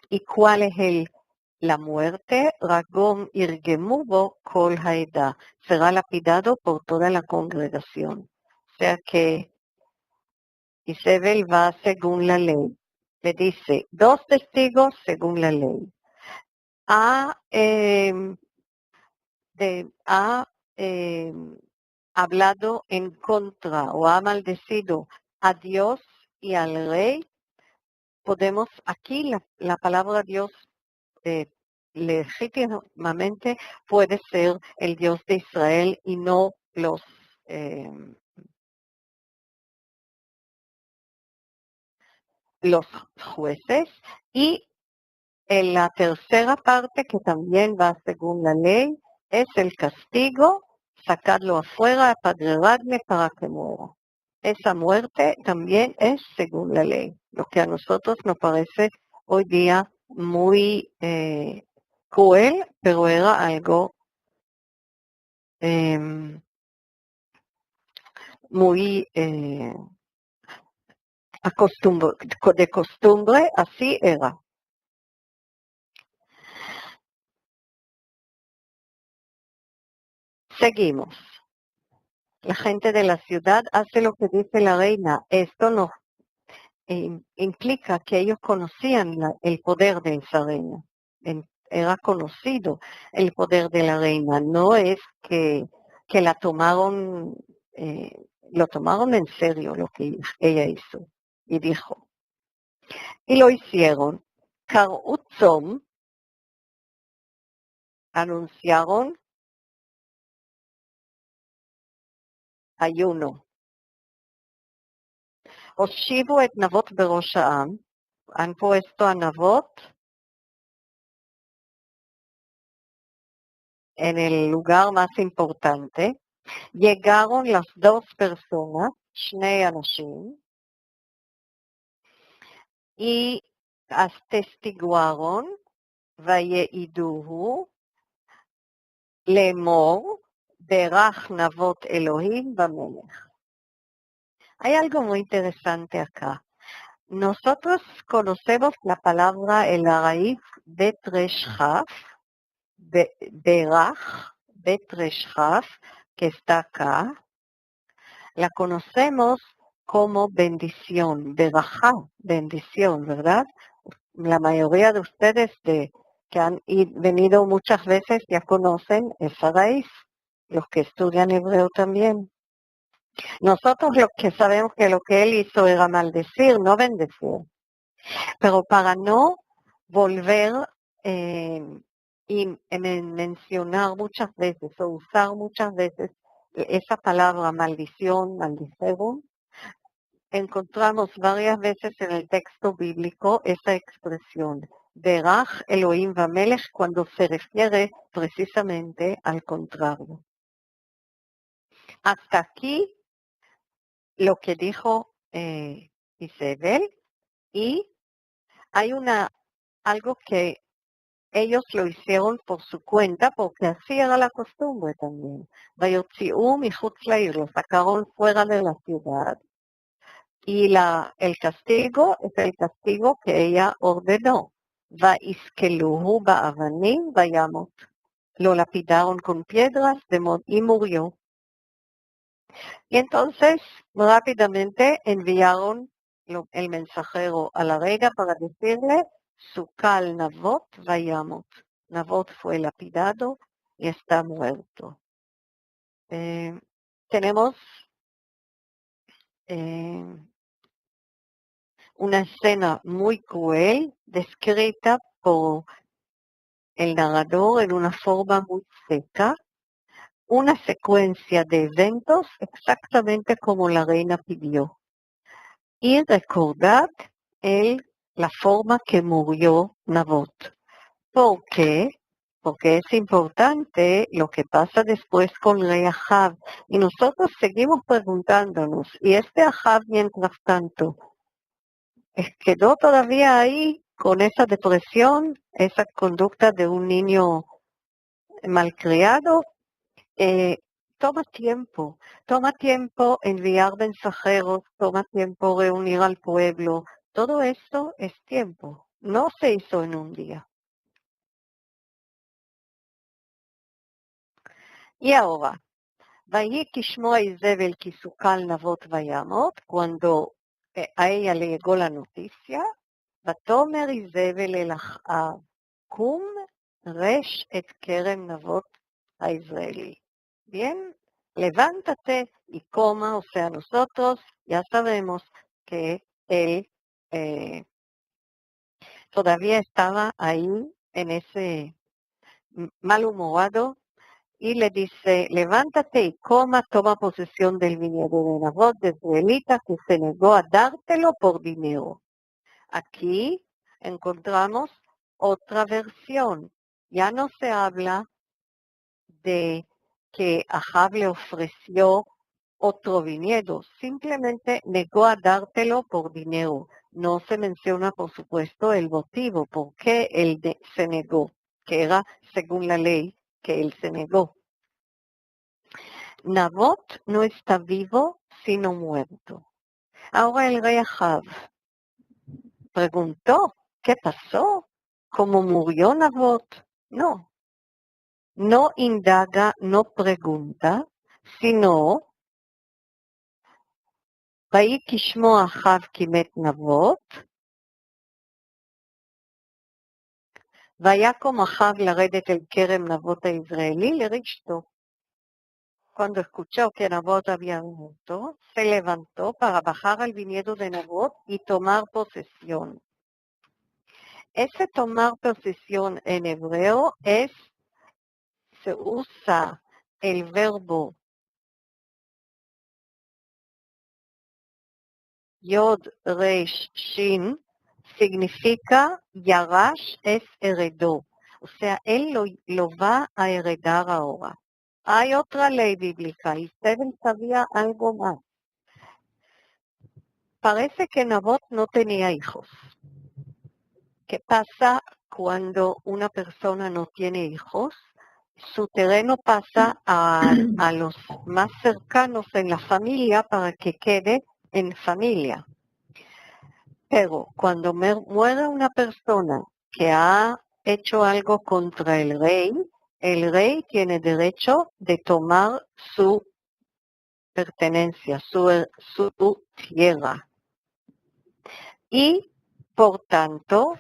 ¿Y cuál es la muerte? Ragom irgemubo kol haeda. Será lapidado por toda la congregación. O sea que Isabel va según la ley. Le dice 2 testigos según la ley. Ha hablado en contra o ha maldecido a Dios y al rey, podemos, aquí la palabra Dios legítimamente puede ser el Dios de Israel y no los jueces. Y en la tercera parte, que también va según la ley, es el castigo, sacarlo afuera, apedrearle para que muera. Esa muerte también es según la ley, lo que a nosotros nos parece hoy día muy cruel, pero era algo muy de costumbre, así era. Seguimos. La gente de la ciudad hace lo que dice la reina. Esto no implica que ellos conocían el poder de esa reina. Era conocido el poder de la reina. No es que la tomaron, lo tomaron en serio lo que ella hizo. Y dijo. Y lo hicieron. Karutzom anunciaron ayuno. הושיבו את נבות בראש העם, han puesto a Navot en el lugar más importante, llegaron las dos personas, שני אנשים, y atestiguaron, ויעידוהו, לאמור, ברך נבות אלוהים במלך. Hay algo muy interesante acá. Nosotros conocemos la palabra, el raíz Bet Resh Chaf, Berach, Bet Resh Chaf, que está acá. La conocemos como bendición, Berajá, bendición, ¿verdad? La mayoría de ustedes que han venido muchas veces ya conocen esa raíz, los que estudian hebreo también. Nosotros lo que sabemos que lo que él hizo era maldecir, no bendecir. Pero para no volver y mencionar muchas veces o usar muchas veces esa palabra maldición, maldicerum, encontramos varias veces en el texto bíblico esa expresión, Berach Elohim Vamelech, cuando se refiere precisamente al contrario. Hasta aquí lo que dijo Isabel, y hay algo que ellos lo hicieron por su cuenta, porque así era la costumbre también. ויוציאו מחוץ לעיר, lo sacaron fuera de la ciudad. Y el castigo es el castigo que ella ordenó. ויסקלוהו באבנים וימות. Lo lapidaron con piedras y murió. Y entonces rápidamente enviaron el mensajero a la reina para decirle, Sukal Navot vayamot. Navot fue lapidado y está muerto. Tenemos una escena muy cruel descrita por el narrador en una forma muy seca, una secuencia de eventos exactamente como la reina pidió. Y recordad la forma que murió Navot. ¿Por qué? Porque es importante lo que pasa después con rey Ahab. Y nosotros seguimos preguntándonos, ¿y este Ahab mientras tanto quedó todavía ahí con esa depresión, esa conducta de un niño malcriado? Toma tiempo enviar mensajeros, toma tiempo reunir al pueblo. Todo esto es tiempo, no se hizo en un día. Y ahora, ויהי כשמוע איזבל כי סוקל נבות וימות, cuando a ella le llegó la noticia, ותאמר איזבל אל אחאב, קום רש את כרם נבות היזרעאלי. Bien, levántate y coma, o sea, nosotros ya sabemos que él todavía estaba ahí en ese malhumorado y le dice, levántate y coma, toma posesión del viñedo de Nabot, de israelita, que se negó a dártelo por dinero. Aquí encontramos otra versión. Ya no se habla de que Ahab le ofreció otro viñedo, simplemente negó a dártelo por dinero. No se menciona, por supuesto, el motivo por qué él se negó, que era según la ley que él se negó. Nabot no está vivo, sino muerto. Ahora el rey Ahab preguntó, ¿qué pasó? ¿Cómo murió Nabot? No indaga, no pregunta, sino ויהי כשמוע אחאב כי מת נבות, ויקום אחאב לרדת אל כרם נבות היזרעאלי לרשתו. Cuando escuchó que Nabot había muerto, se levantó para bajar al viñedo de Nabot y tomar posesión. Ese tomar posesión en hebreo se usa el verbo Yod Resh Shin, significa Yarash es heredó. O sea, él lo va a heredar ahora. Hay otra ley bíblica y Steven sabía algo más. Parece que Nabot no tenía hijos. ¿Qué pasa cuando una persona no tiene hijos? Su terreno pasa a los más cercanos en la familia para que quede en familia. Pero cuando muere una persona que ha hecho algo contra el rey tiene derecho de tomar su pertenencia, su tierra. Y, por tanto,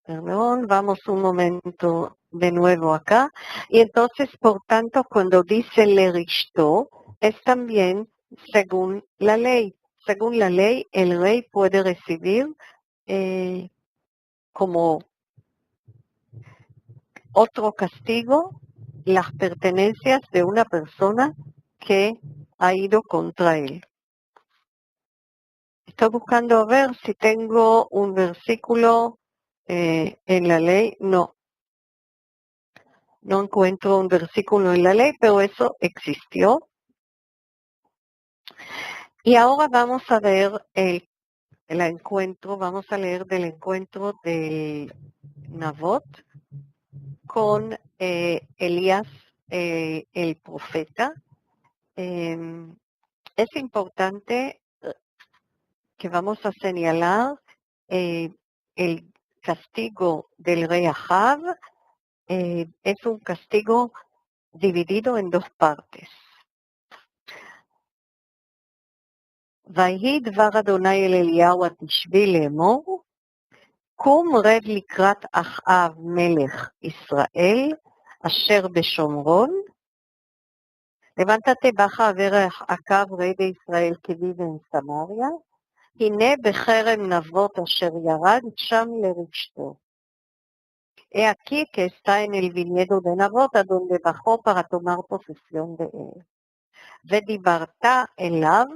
vamos un momento de nuevo acá. Y entonces, por tanto, cuando dice lerishto, es también según la ley. Según la ley, el rey puede recibir como otro castigo las pertenencias de una persona que ha ido contra él. Estoy buscando a ver si tengo un versículo en la ley. No encuentro un versículo en la ley, pero eso existió. Y ahora vamos a ver vamos a leer del encuentro del Nabot con Elías, el profeta. Es importante que vamos a señalar el castigo del rey Ahab. Es un castigo dividido en dos partes. ויהי דבר אדוני אל אליהו התשבי לאמור, קום רד לקראת אחאב מלך ישראל, אשר בשומרון, levántate, baja a ver a Acab, rey de Israel, que vive en Samaria, הנה בכרם נבות אשר ירד שם לרשתו. He aquí que está en el viñedo de Nabot, a donde bajó para tomar posesión de él. ודיברת אליו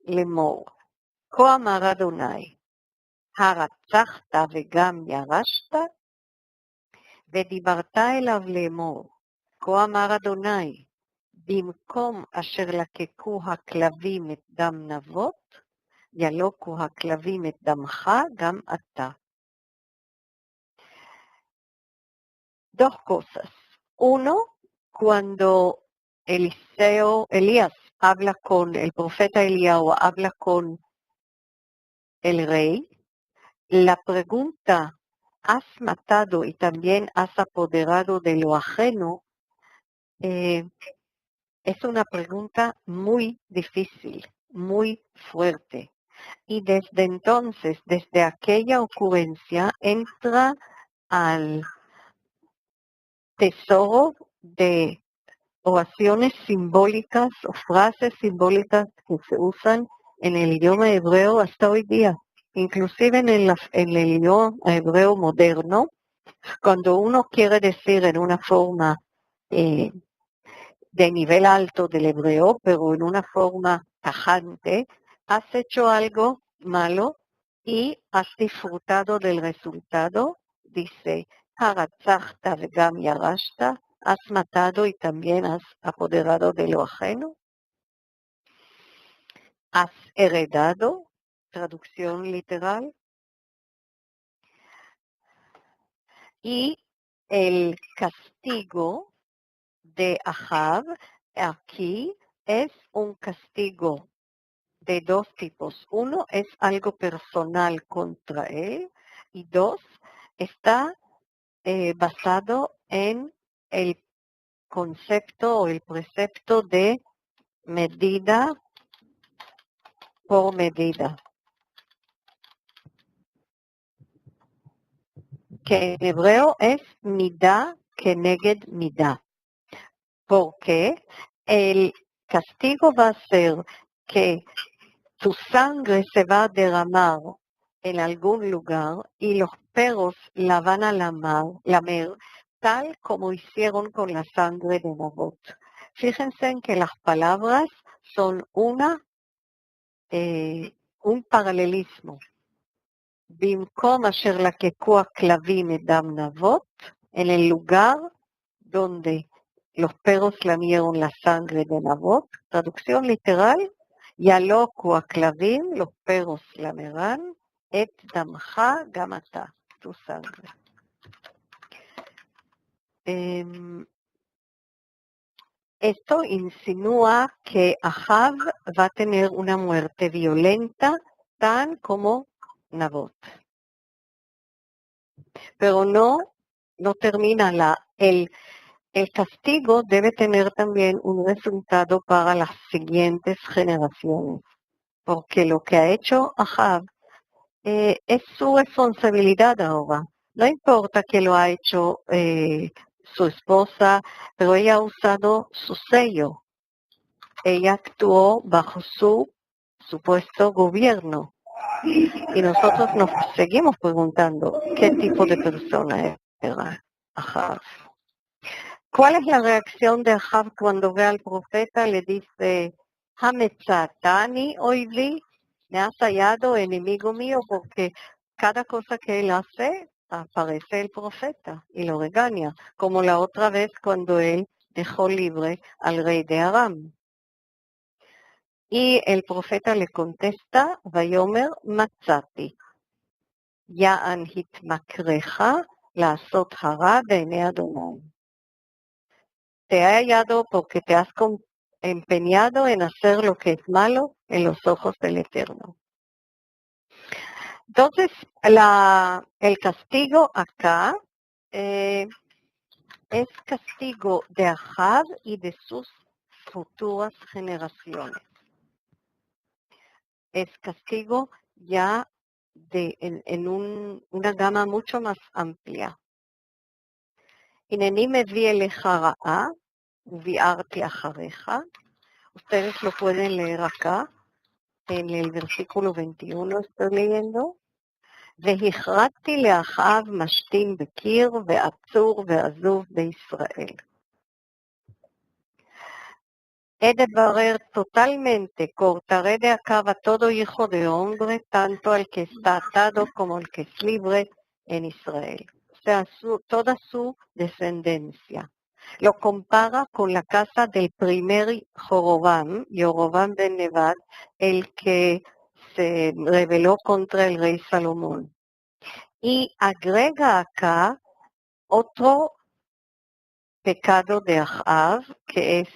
לאמור, כה אמר אדוני, הרצחת וגם ירשת? ודיברת אליו לאמור, כה אמר אדוני, במקום אשר לקקו הכלבים את דם נבות, ילוקו הכלבים את דמך גם אתה. Dos cosas. Uno, cuando Elías habla con, el profeta Eliao habla con el rey, la pregunta, ¿has matado y también has apoderado de lo ajeno? Es una pregunta muy difícil, muy fuerte. Y desde entonces, desde aquella ocurrencia, entra al tesoro de oraciones simbólicas o frases simbólicas que se usan en el idioma hebreo hasta hoy día. inclusive en el idioma hebreo moderno, cuando uno quiere decir en una forma de nivel alto del hebreo, pero en una forma tajante, has hecho algo malo y has disfrutado del resultado, dice, haratzachta vegam yarashta, has matado y también has apoderado de lo ajeno. Has heredado, traducción literal. Y el castigo de Ahab aquí es un castigo de dos tipos. Uno es algo personal contra él y dos, está basado en el concepto o el precepto de medida por medida, que en hebreo es midá keneged midá, porque el castigo va a ser que tu sangre se va a derramar en algún lugar y los perros la van a lamer tal como hicieron con la sangre de Nabot. Fíjense en que las palabras son un paralelismo. במקום אשר לקקו הכלבים את דם נבות, en el lugar donde los perros lamieron la sangre de Nabot, traducción literal, ילוקו הכלבים, los perros lamerán, את דמך גם אתה, tu sangre. Esto insinúa que Ahab va a tener una muerte violenta tan como Nabot. Pero no termina el castigo debe tener también un resultado para las siguientes generaciones, porque lo que ha hecho Ahab es su responsabilidad ahora. No importa que lo ha hecho su esposa, pero ella ha usado su sello. Ella actuó bajo su supuesto gobierno. Y nosotros nos seguimos preguntando qué tipo de persona era Ahab. ¿Cuál es la reacción de Ahab cuando ve al profeta? Le dice, Hametzatani oivi, me has hallado enemigo mío, porque cada cosa que él hace aparece el profeta y lo regaña, como la otra vez cuando él dejó libre al rey de Aram. Y el profeta le contesta, Vayomer Matzati, Ya'an hitmakrecha לעשות הרע בעיני אדוני. Te ha hallado porque te has empeñado en hacer lo que es malo en los ojos del Eterno. Entonces, el castigo acá es castigo de Ahab y de sus futuras generaciones. Es castigo ya en una gama mucho más amplia. הנני מביא אליך רעה, וביארתי אחריך. Ustedes lo pueden leer acá, en el versículo 21 estoy leyendo. והכרתתי לאחאב משתין בקיר, ועצור ועזוב בישראל. He de barrer totalmente, cortaré de acá a todo hijo de hombre, tanto al que está atado como al que es libre en Israel. O sea, toda su descendencia. Lo compara con la casa del primer Jorobam ben Nebat, el que se rebeló contra el rey Salomón. Y agrega acá otro pecado de Ahab, que es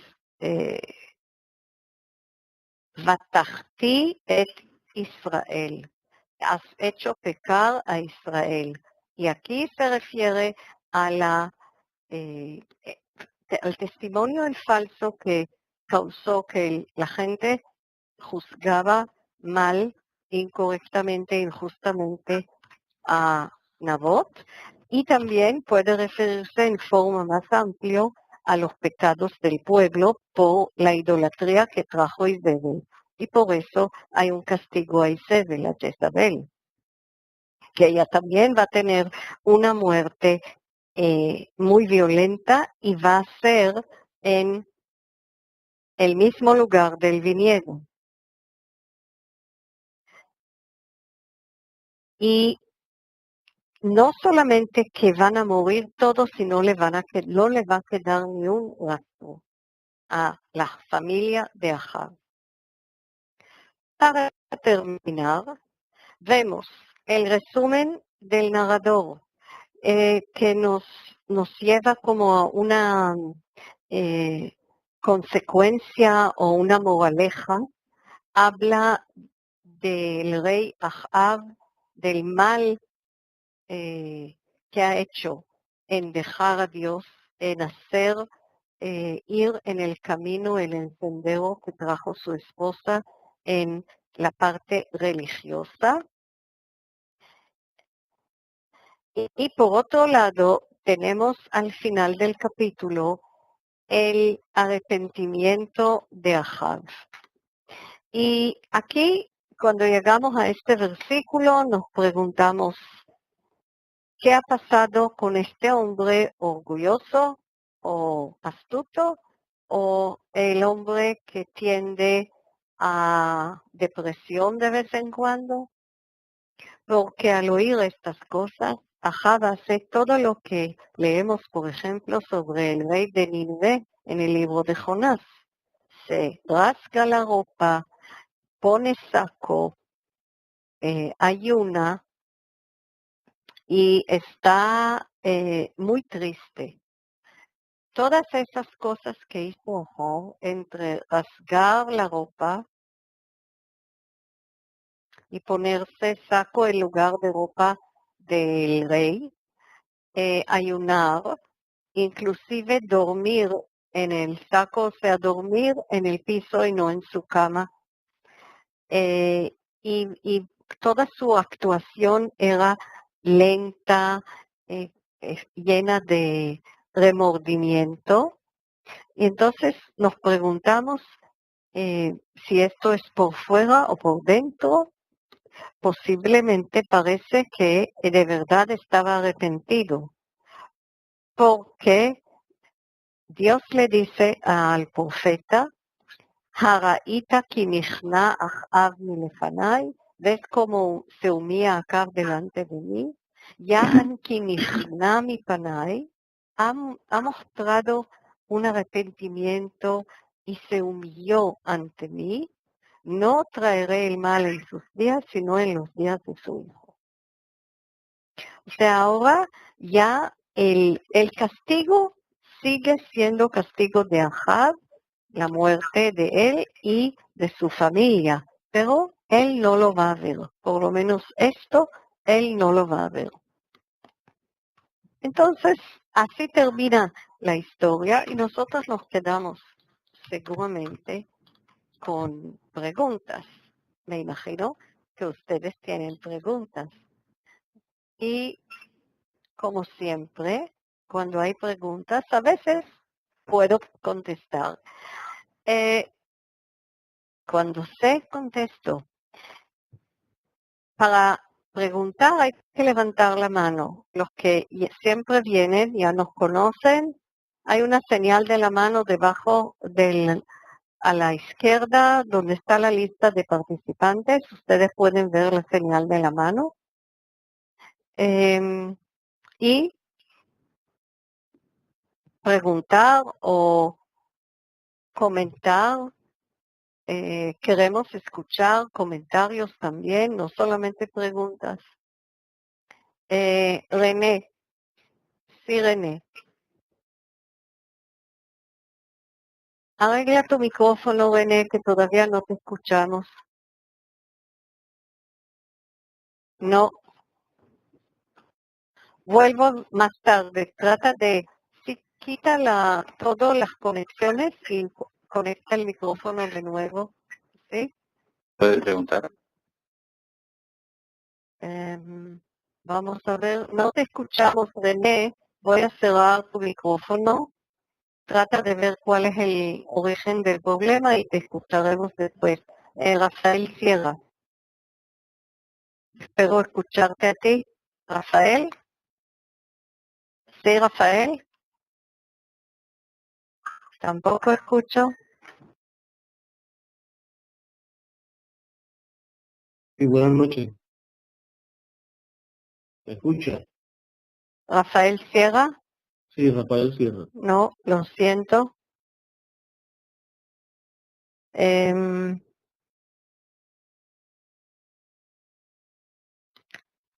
Vatachti et Israel. Has hecho pecar a Israel. Y aquí se refiere al testimonio en falso que causó que la gente juzgaba mal, incorrectamente, injustamente a Nabot, y también puede referirse en forma más amplia a los pecados del pueblo por la idolatría que trajo Isabel. Y por eso hay un castigo a Isabel, a Jezabel. que ella también va a tener una muerte muy violenta y va a ser en el mismo lugar del viñedo. Y no solamente que van a morir todos, sino no le va a quedar ni un rastro a la familia de Ahab. Para terminar, vemos el resumen del narrador que nos lleva como a una consecuencia o una moraleja. Habla del rey Ahab, del mal que ha hecho en dejar a Dios, en hacer ir en el camino, el sendero que trajo su esposa en la parte religiosa. Y por otro lado, tenemos al final del capítulo el arrepentimiento de Ahab. Y aquí, cuando llegamos a este versículo, nos preguntamos, ¿qué ha pasado con este hombre orgulloso o astuto o el hombre que tiende a depresión de vez en cuando? Porque al oír estas cosas, Ahab hace todo lo que leemos, por ejemplo, sobre el rey de Nínive en el libro de Jonás. Se rasga la ropa, pone saco, ayuna y está muy triste. Todas esas cosas que hizo Ahab, entre rasgar la ropa y ponerse saco en lugar de ropa del rey, ayunar, inclusive dormir en el saco, o sea, dormir en el piso y no en su cama. Y toda su actuación era lenta, llena de remordimiento. Y entonces nos preguntamos si esto es por fuera o por dentro. Posiblemente parece que de verdad estaba arrepentido, porque Dios le dice al profeta, Haraita ki nichna Ahab milefanai, ves cómo se humilla Ahab delante de mí, Yahan ki nichna mi panai, ha mostrado un arrepentimiento y se humilló ante mí. No traeré el mal en sus días, sino en los días de su hijo. O sea, ahora ya el castigo sigue siendo castigo de Ahab, la muerte de él y de su familia, pero él no lo va a ver. Por lo menos esto, él no lo va a ver. Entonces, así termina la historia y nosotros nos quedamos seguramente con preguntas. Me imagino que ustedes tienen preguntas. Y como siempre, cuando hay preguntas, a veces puedo contestar. Cuando sé, contesto. Para preguntar hay que levantar la mano. Los que siempre vienen, ya nos conocen. Hay una señal de la mano debajo a la izquierda, donde está la lista de participantes. Ustedes pueden ver la señal de la mano. Y preguntar o comentar. Queremos escuchar comentarios también, no solamente preguntas. René. Sí, René. Arregla tu micrófono, René, que todavía no te escuchamos. No. Vuelvo más tarde. Trata de, quita todas las conexiones y conecta el micrófono de nuevo. ¿Sí? ¿Puedes preguntar? Vamos a ver. No te escuchamos, René. Voy a cerrar tu micrófono. Trata de ver cuál es el origen del problema y te escucharemos después. Rafael Sierra. Espero escucharte a ti. Rafael. Sí, Rafael. Tampoco escucho. Sí, buenas noches. ¿Me escucha? Rafael Sierra. Sí, Rafael Sierra. No, lo siento.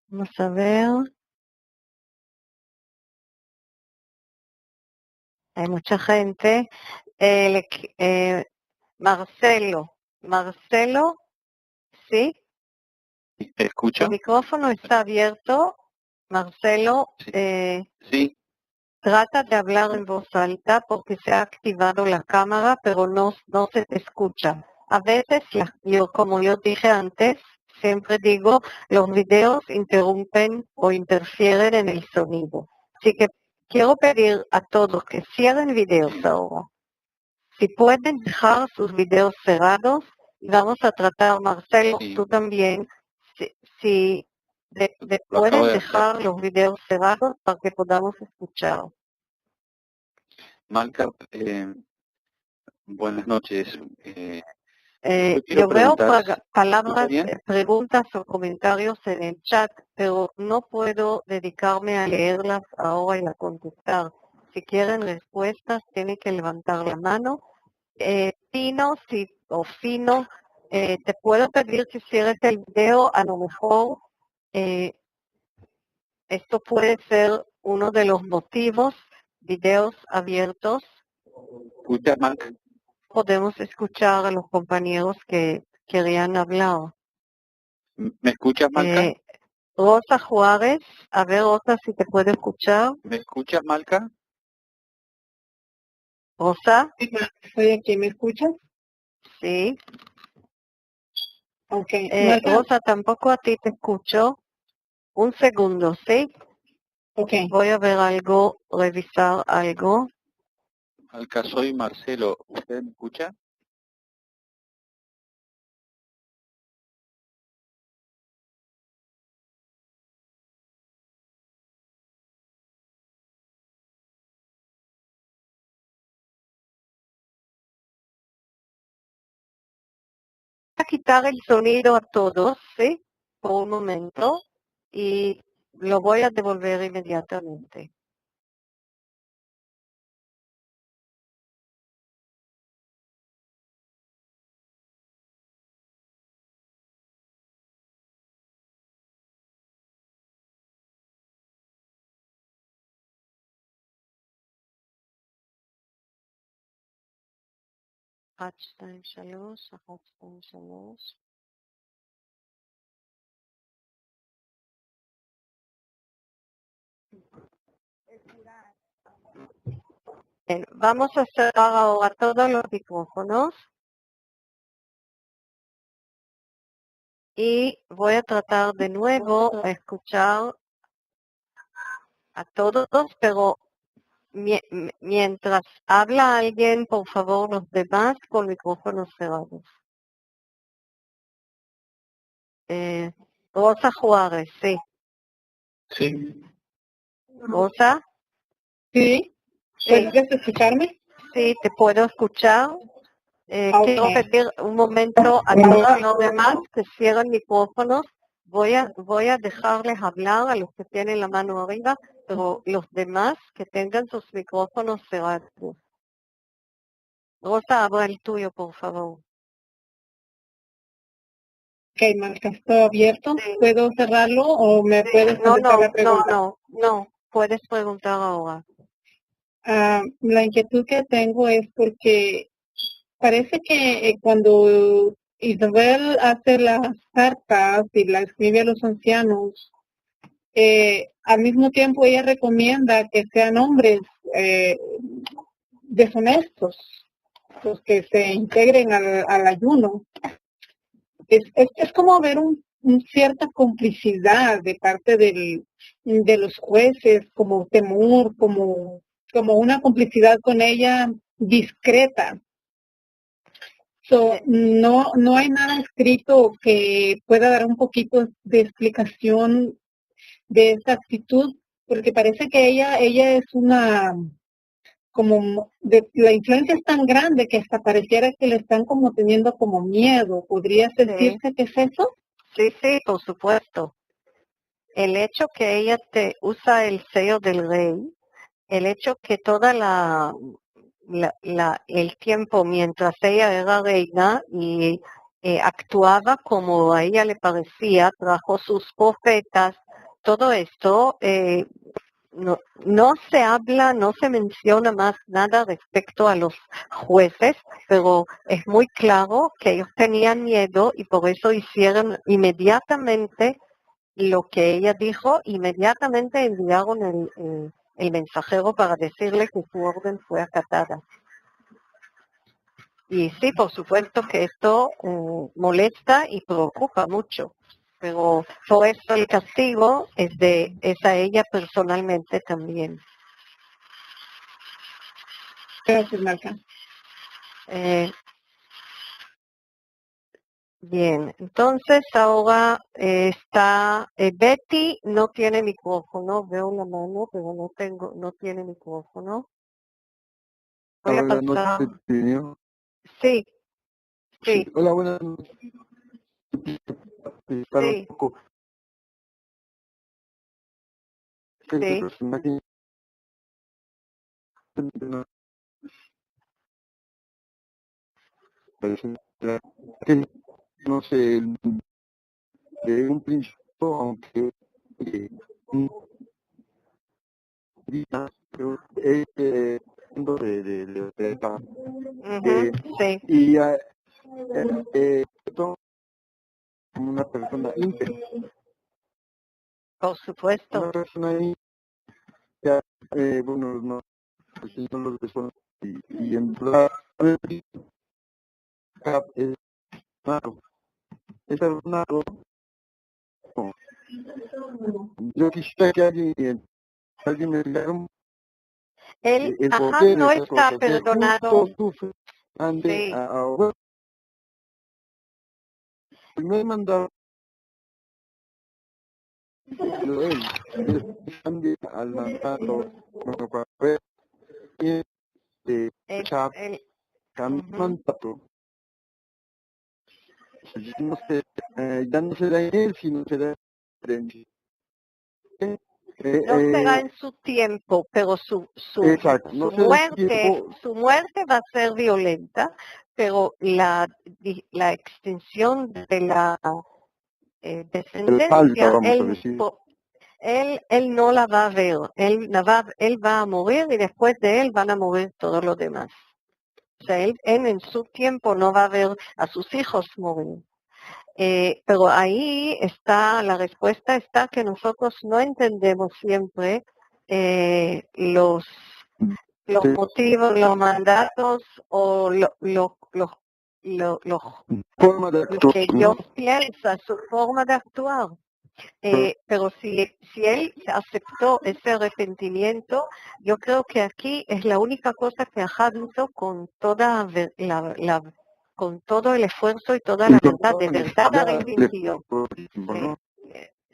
Vamos a ver. Hay mucha gente. Marcelo. Marcelo, ¿sí? ¿Me escucha? Tu micrófono está abierto. Marcelo, Sí. Sí, trata de hablar en voz alta porque se ha activado la cámara, pero no se te escucha. A veces, como yo dije antes, siempre digo, los videos interrumpen o interfieren en el sonido. Así que quiero pedir a todos que cierren videos ahora. Si pueden dejar sus videos cerrados, y vamos a tratar, Marcelo, Sí. tú también, si Lo acabo pueden de dejar hacer. los videos cerrados para que podamos escuchar. Malca, buenas noches. Yo veo palabras, ¿Escucha bien? preguntas o comentarios en el chat, pero no puedo dedicarme a leerlas ahora y a contestar. Si quieren respuestas, tienen que levantar la mano. Fino, te puedo pedir que cierres el video. A lo mejor esto puede ser uno de los motivos. Videos abiertos. ¿Escucha, Malca? Podemos escuchar a los compañeros que querían hablar. ¿Me escuchas, Malca? Rosa Juárez, a ver, Rosa, si te puedo escuchar. ¿Me escuchas, Malca? Rosa, Estoy aquí, ¿me escuchas? sí. Ok. Rosa, tampoco a ti te escucho. Un segundo, ¿sí? Ok. Voy a ver algo, revisar algo. Malca, soy Marcelo. ¿Usted me escucha? Voy a quitar el sonido a todos, ¿sí? Por un momento. Y lo voy a devolver inmediatamente. H23. Bien, vamos a cerrar ahora todos los micrófonos. Y voy a tratar de nuevo a escuchar a todos, pero mientras habla alguien, por favor, los demás con micrófonos cerrados. Rosa Juárez, sí. Sí. Rosa, Sí. ¿Puedes escucharme? sí, te puedo escuchar. Ok. Quiero pedir un momento a todos los demás que cierren micrófonos. Voy a dejarles hablar a los que tienen la mano arriba, pero los demás que tengan sus micrófonos cerrados. Rosa, abra el tuyo, por favor. Ok, Marca, ¿está abierto? Sí. ¿Puedo cerrarlo o me puedes contestar la pregunta? No. Puedes preguntar ahora. La inquietud que tengo es porque parece que cuando Isabel hace las cartas y la escribe a los ancianos, al mismo tiempo ella recomienda que sean hombres deshonestos los que se integren al ayuno. Es como ver cierta complicidad de parte de los jueces, como temor, como una complicidad con ella discreta. No hay nada escrito que pueda dar un poquito de explicación de esta actitud, porque parece que ella es una, la influencia es tan grande que hasta pareciera que le están como teniendo como miedo. ¿Podrías decirse que es eso? Sí, por supuesto. El hecho que ella te usa el sello del rey, el hecho que toda el tiempo mientras ella era reina y actuaba como a ella le parecía, trajo sus profetas, todo esto, no se habla, no se menciona más nada respecto a los jueces, pero es muy claro que ellos tenían miedo y por eso hicieron inmediatamente lo que ella dijo, inmediatamente enviaron el mensajero para decirle que su orden fue acatada. Y sí, por supuesto que esto molesta y preocupa mucho, pero por eso el castigo es a ella personalmente también. Gracias, Marca. Bien, entonces ahora está Betty, no tiene micrófono, veo la mano, pero no tiene micrófono. Voy a pasar. Sí. Hola, buenas noches. Sí. Este personaje que no sé, de un principio, aunque pero Sí. Y esto como una persona íntegra. Por supuesto. Una persona íntegra, bueno, no los desconozco y en verdad es raro. Es raro. Yo quisiera que alguien me diga Él el ajá, porqué de no esas está cosas. perdonado. Sí. Me mandado él al mandato mandato. No sé, ya no será él, sino será no será en su tiempo, pero su muerte va a ser violenta, pero la extensión de la descendencia, él no la va a ver, él va a morir y después de él van a morir todos los demás. O sea, él en su tiempo no va a ver a sus hijos morir. Pero ahí está, la respuesta está que nosotros no entendemos siempre los motivos, los mandatos o lo que Dios piensa, su forma de actuar. Pero si él aceptó ese arrepentimiento, yo creo que aquí es la única cosa que Ahab hizo con toda con todo el esfuerzo y toda la verdad, de verdad arrepintió.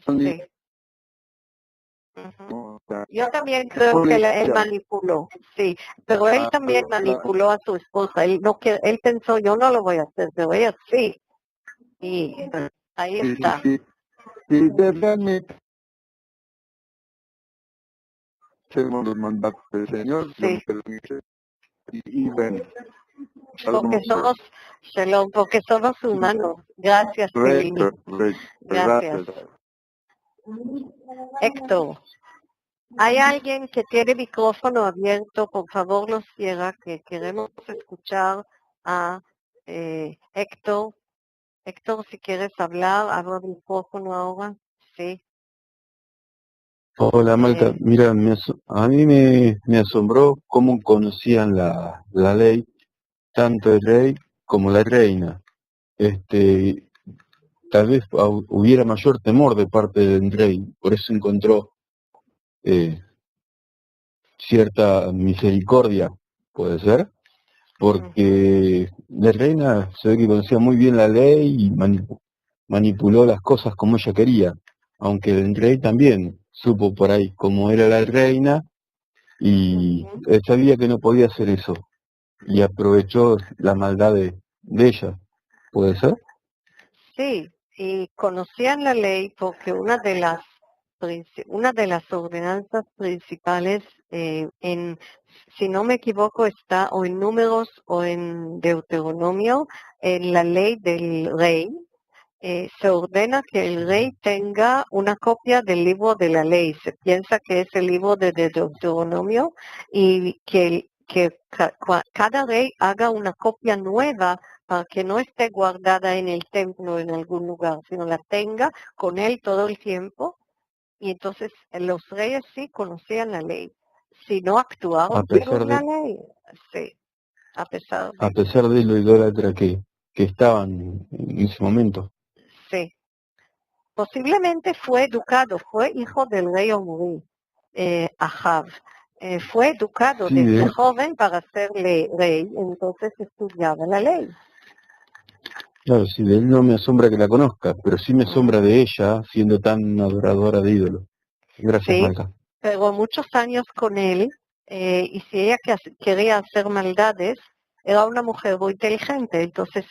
Sí. Yo también creo que él manipuló, sí, pero él también manipuló a su esposa. Él pensó, yo no lo voy a hacer, pero ella sí. Y ahí está. Y realmente seguimos los mandatos del Señor, sí. Y bueno. Porque somos humanos. Gracias, Celini. Gracias. Héctor, ¿hay alguien que tiene micrófono abierto? Por favor, lo cierra, que queremos escuchar a Héctor. Héctor, si quieres hablar, abra el micrófono ahora. Sí. Hola, Malta. Mira, a mí me asombró cómo conocían la ley, tanto el rey como la reina. Tal vez hubiera mayor temor de parte del rey, por eso encontró cierta misericordia, ¿puede ser? porque la reina se ve que conocía muy bien la ley y manipuló las cosas como ella quería, aunque el rey también supo por ahí cómo era la reina y él sabía que no podía hacer eso y aprovechó la maldad de ella. ¿Puede ser? Sí, y conocían la ley porque una de las ordenanzas principales, si no me equivoco, está o en Números o en Deuteronomio, en la ley del rey. Se ordena que el rey tenga una copia del libro de la ley. Se piensa que es el libro de Deuteronomio y que cada rey haga una copia nueva para que no esté guardada en el templo en algún lugar, sino la tenga con él todo el tiempo. Y entonces los reyes sí conocían la ley. Si no actuaron según la ley, sí, a pesar de lo idólatra que estaban en ese momento. Sí. Posiblemente fue educado, fue hijo del rey Omri, Ahab. Fue educado desde joven para ser rey, entonces estudiaba la ley. Claro, sí, de él no me asombra que la conozca, pero sí me asombra de ella siendo tan adoradora de ídolos. Gracias, Sí, Malca. pero muchos años con él, y si ella quería hacer maldades, era una mujer muy inteligente, entonces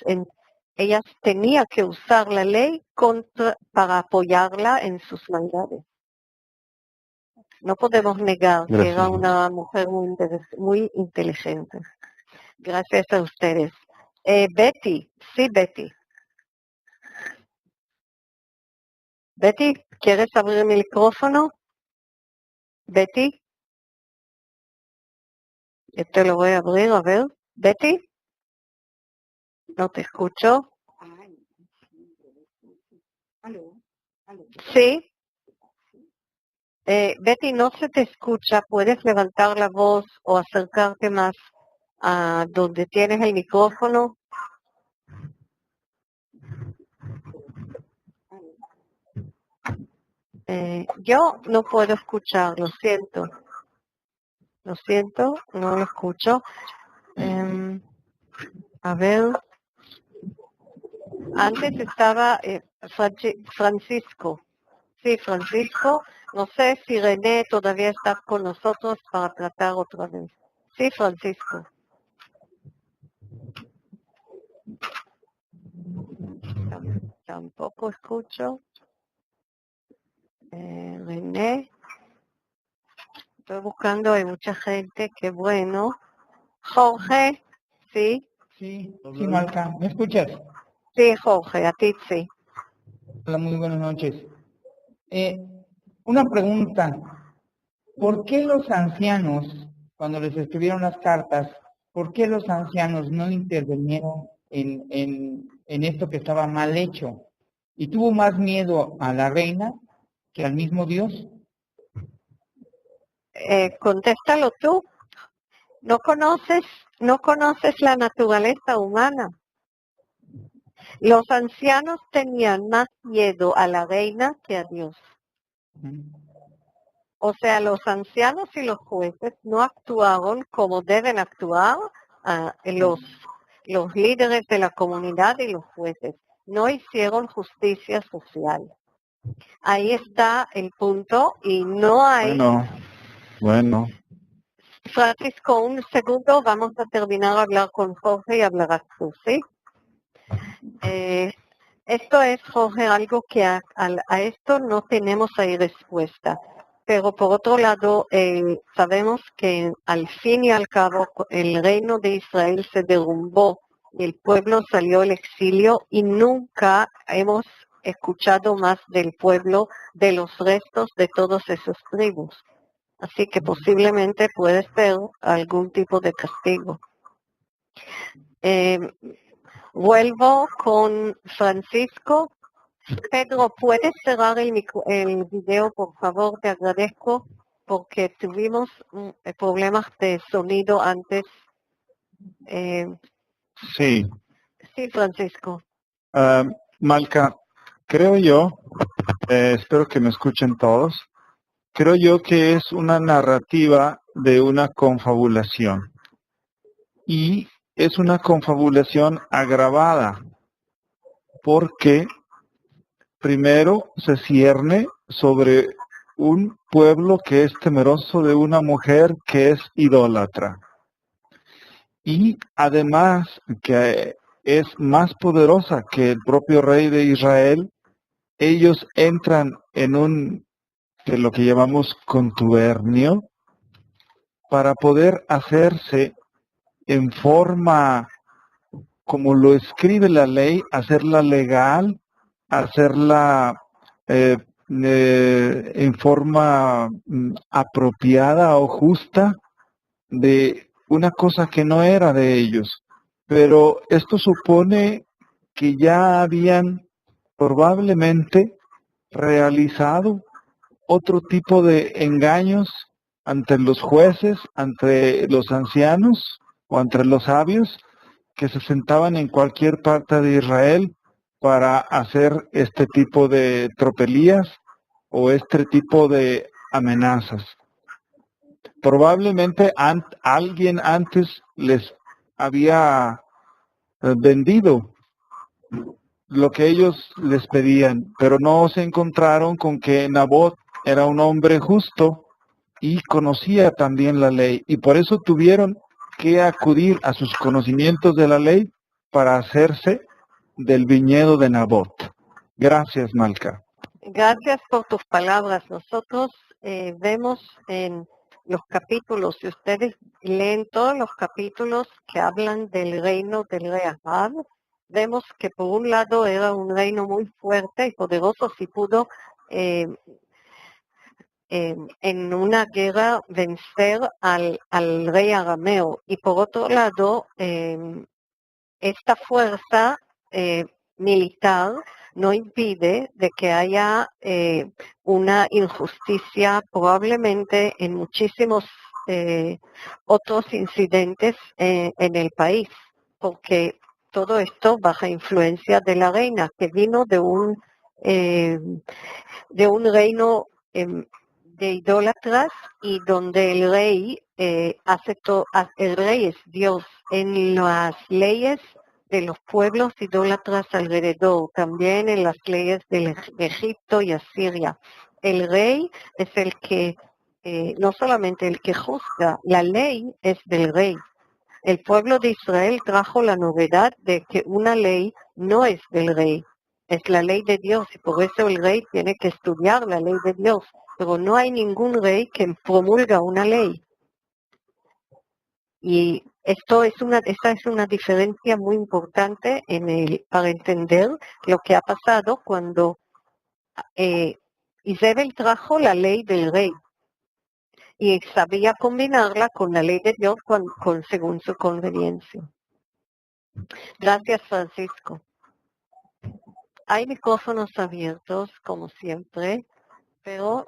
ella tenía que usar la ley para apoyarla en sus maldades. No podemos negar que era una mujer muy inteligente. Gracias a ustedes. Betty, sí, Betty. Betty, ¿quieres abrir el micrófono? Betty. Yo te lo voy a abrir, a ver. Betty. No te escucho. Sí. Betty, no se te escucha. ¿Puedes levantar la voz o acercarte más a donde tienes el micrófono? Yo no puedo escuchar, lo siento. Lo siento, no lo escucho. A ver. Antes estaba Francisco. Sí, Francisco. No sé si René todavía está con nosotros para tratar otra vez. Sí, Francisco. Tampoco escucho. René. Estoy buscando, hay mucha gente, qué bueno. Jorge, ¿sí? Sí, Malca, ¿me escuchas? Sí, Jorge, a ti sí. Hola, muy buenas noches. Una pregunta. ¿Por qué los ancianos, cuando les escribieron las cartas, por qué los ancianos no intervinieron en esto que estaba mal hecho? ¿Y tuvo más miedo a la reina que al mismo Dios? Contéstalo tú. No conoces la naturaleza humana. Los ancianos tenían más miedo a la reina que a Dios. O sea, los ancianos y los jueces no actuaron como deben actuar los líderes de la comunidad y los jueces. No hicieron justicia social. Ahí está el punto y no hay... Bueno. Francisco, un segundo, vamos a terminar de hablar con Jorge y hablarás tú, ¿sí? Esto es, Jorge, algo que a esto no tenemos ahí respuesta. Pero por otro lado, sabemos que al fin y al cabo el reino de Israel se derrumbó y el pueblo salió al exilio y nunca hemos escuchado más del pueblo, de los restos de todos esos tribus. Así que posiblemente puede ser algún tipo de castigo. Vuelvo con Francisco. Pedro, ¿puedes cerrar el video, por favor? Te agradezco porque tuvimos problemas de sonido antes. Sí. Sí, Francisco. Malca, creo yo, espero que me escuchen todos, creo yo que es una narrativa de una confabulación. Y es una confabulación agravada, porque primero se cierne sobre un pueblo que es temeroso de una mujer que es idólatra. Y además que es más poderosa que el propio rey de Israel, ellos entran en lo que llamamos contubernio para poder hacerse en forma como lo escribe la ley, hacerla legal, hacerla en forma apropiada o justa de una cosa que no era de ellos. Pero esto supone que ya habían probablemente realizado otro tipo de engaños ante los jueces, ante los ancianos o ante los sabios que se sentaban en cualquier parte de Israel para hacer este tipo de tropelías o este tipo de amenazas. Probablemente alguien antes les había vendido lo que ellos les pedían, pero no se encontraron con que Nabot era un hombre justo y conocía también la ley, y por eso tuvieron que acudir a sus conocimientos de la ley para hacerse del viñedo de Nabot. Gracias, Malca. Gracias por tus palabras. Nosotros vemos en los capítulos, si ustedes leen todos los capítulos que hablan del reino del rey Ahab, vemos que por un lado era un reino muy fuerte y poderoso, si pudo en una guerra vencer al rey arameo, y por otro lado esta fuerza militar no impide de que haya una injusticia probablemente en muchísimos otros incidentes en el país, porque todo esto bajo influencia de la reina, que vino de un reino de idólatras, y donde el rey el rey es Dios en las leyes de los pueblos idólatras alrededor, también en las leyes de Egipto y Asiria. El rey es el que, no solamente el que juzga, la ley es del rey. El pueblo de Israel trajo la novedad de que una ley no es del rey, es la ley de Dios, y por eso el rey tiene que estudiar la ley de Dios, pero no hay ningún rey que promulga una ley. Y esta es una diferencia muy importante para entender lo que ha pasado cuando Isabel trajo la ley del rey y sabía combinarla con la ley de Dios según su conveniencia. Gracias, Francisco. Hay micrófonos abiertos, como siempre, pero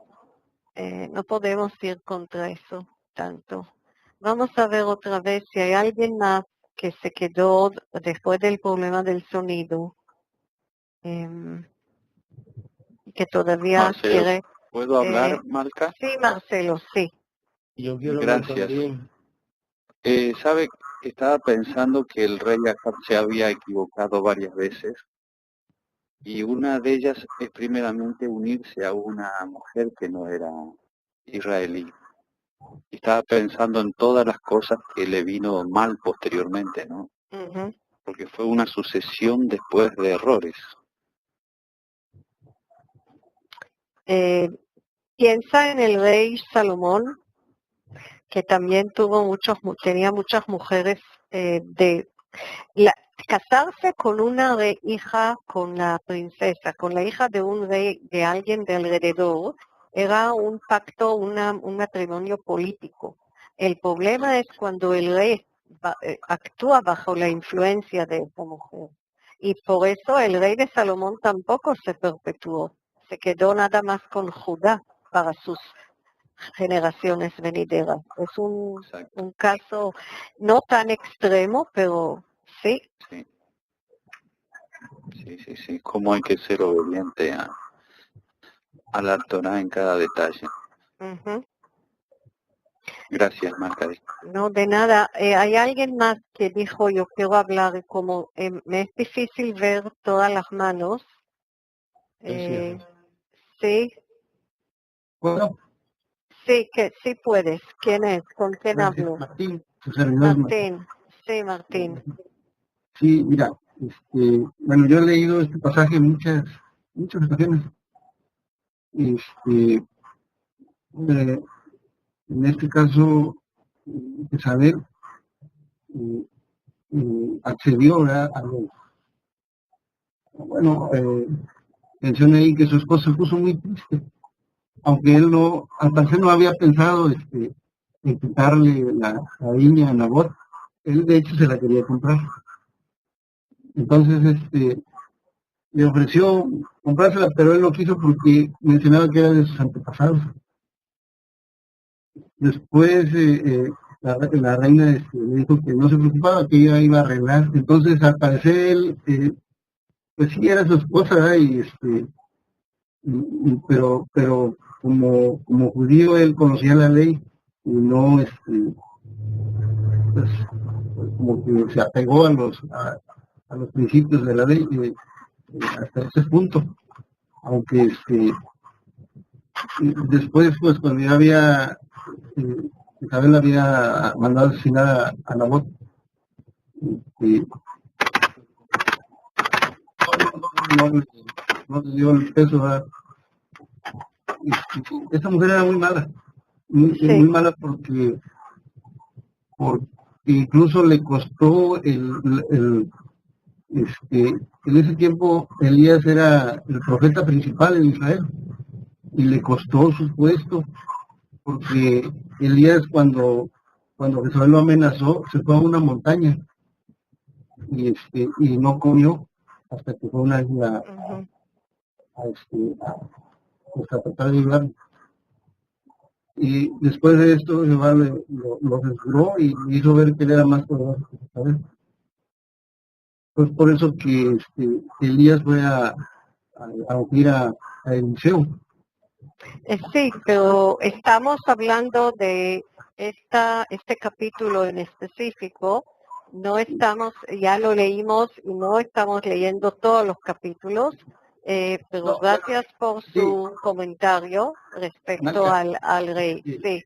no podemos ir contra eso tanto. Vamos a ver otra vez si hay alguien más que se quedó después del problema del sonido, que todavía Marcelo, quiere... ¿puedo hablar, Malca? Sí, Marcelo, sí. Yo quiero hablar Gracias. también. ¿Sabe? Estaba pensando que el rey Ahab se había equivocado varias veces, y una de ellas es primeramente unirse a una mujer que no era israelí. Estaba pensando en todas las cosas que le vino mal posteriormente, ¿no? Ujú. Porque fue una sucesión después de errores. Piensa en el rey Salomón, que también tenía muchas mujeres. Casarse con una hija, con la princesa, con la hija de un rey, de alguien de alrededor, era un pacto, un matrimonio político. El problema es cuando el rey actúa bajo la influencia de esa mujer. Y por eso el rey de Salomón tampoco se perpetuó. Se quedó nada más con Judá para sus generaciones venideras. Es un caso no tan extremo, pero sí. Sí. Cómo hay que ser obediente a la Torá en cada detalle. Uh-huh. Gracias, Marcadi. No, de nada. Hay alguien más que dijo, yo quiero hablar, como me es difícil ver todas las manos. Sí, Bueno, sí, que sí puedes. ¿Quién es? ¿Con quién gracias, hablo? Martín, su servidor Martín. Sí, Martín. Sí, mira, bueno, yo he leído este pasaje en muchas ocasiones. En este caso, Isabel accedió, ¿verdad? Bueno, menciona ahí que su esposo se puso muy triste, aunque él no, al parecer no había pensado en quitarle la viña a Nabot. Él de hecho se la quería comprar. Entonces, le ofreció comprársela, pero él no quiso porque mencionaba que era de sus antepasados. Después, la reina le dijo que no se preocupaba, que ella iba a arreglar. Entonces, al parecer, él, pues sí era su esposa, ¿verdad? Pero como judío, él conocía la ley y no, pues, como que se apegó a los principios de la ley hasta ese punto. Aunque después, pues cuando ya había, Isabel había mandado asesinar a Nabot, no le dio el peso, ¿verdad? Esta mujer era muy mala, muy mala porque incluso le costó en ese tiempo Elías era el profeta principal en Israel y le costó su puesto porque Elías cuando Jezabel lo amenazó se fue a una montaña y no comió hasta que fue una isla a tratar de ayudarlo. Y después de esto Jehová lo censuró y hizo ver que él era más poderoso que Jezabel. Pues por eso que Elías fue a ungir a Eliseo. Sí, pero estamos hablando de este capítulo en específico. No estamos, ya lo leímos y no estamos leyendo todos los capítulos, pero gracias por su comentario respecto al rey. Sí.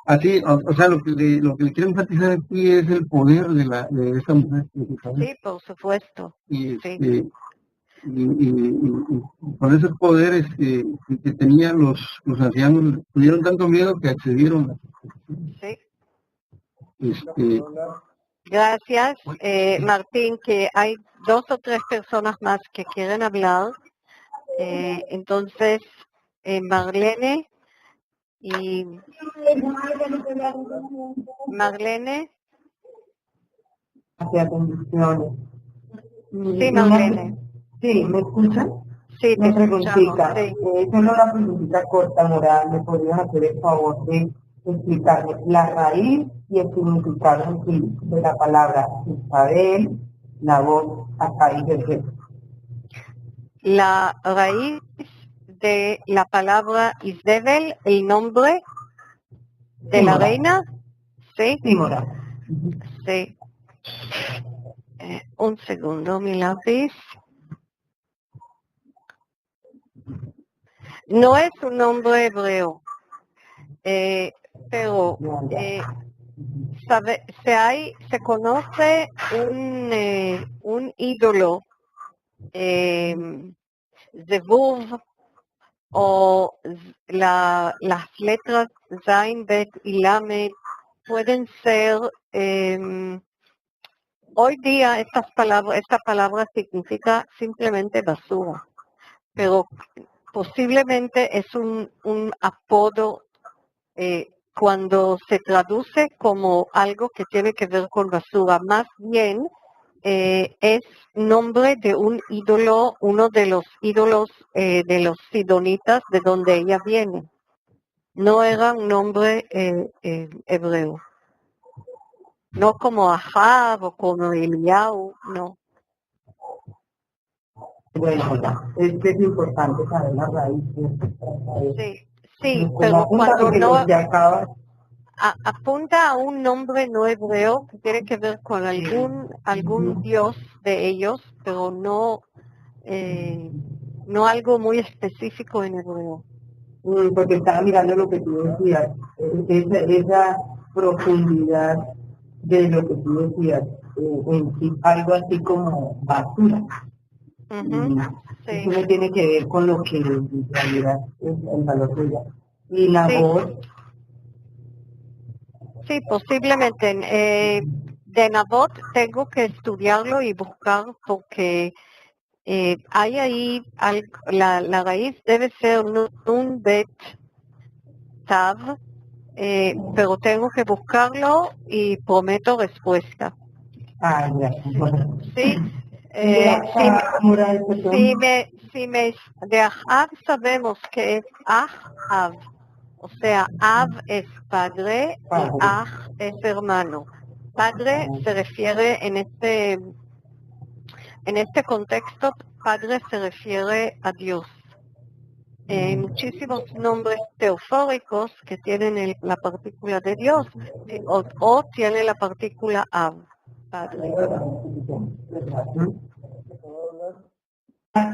Así, o sea, lo que le quiero enfatizar aquí es el poder de esta mujer. Sí, por supuesto. Y, Sí. y con ese poder que tenían los ancianos, tuvieron tanto miedo que accedieron. Sí. Gracias, Martín, que hay 2 o 3 personas más que quieren hablar. Entonces, Marlene y Marlene. Hacia condiciones. Sí, Marlene. Sí, ¿me escuchan? Sí, te escuchamos. Sí. Solo una preguntita corta, Moral. ¿Me podrías hacer el favor de explicarme la raíz y el significado en sí de la palabra Isabel, la voz, acá y del? La raíz de la palabra Isabel, el nombre de la reina, ¿sí? Sí, Moral. Sí. Un segundo, mi lápiz. No es un nombre hebreo, pero se conoce un ídolo, Zevuv, o las letras Zain, Bet y Lamed pueden ser, hoy día esta palabra significa simplemente basura, pero posiblemente es un apodo cuando se traduce como algo que tiene que ver con basura. Más bien es nombre de un ídolo, uno de los ídolos de los sidonitas de donde ella viene. No era un nombre hebreo. No como Ahab o como Eliyahu, no. Bueno, es importante saber la raíz. Sí, pero cuando no... apunta a un nombre no hebreo que tiene que ver con algún dios de ellos, pero no algo muy específico en hebreo. Porque estaba mirando lo que tú decías, esa profundidad de lo que tú decías, en sí, algo así como basura. Sí. Eso no tiene que ver con lo que en realidad es el valor de ella. Y la voz, Sí, posiblemente. De Nabot tengo que estudiarlo y buscar porque hay ahí, la raíz debe ser un bet tav, pero tengo que buscarlo y prometo respuesta. ya. Sí, de Ahav sabemos que es Ahav, o sea, Av es padre y Aj es hermano. Padre se refiere en este contexto, padre se refiere a Dios. Muchísimos nombres teofóricos que tienen la partícula de Dios o tienen la partícula Av, padre.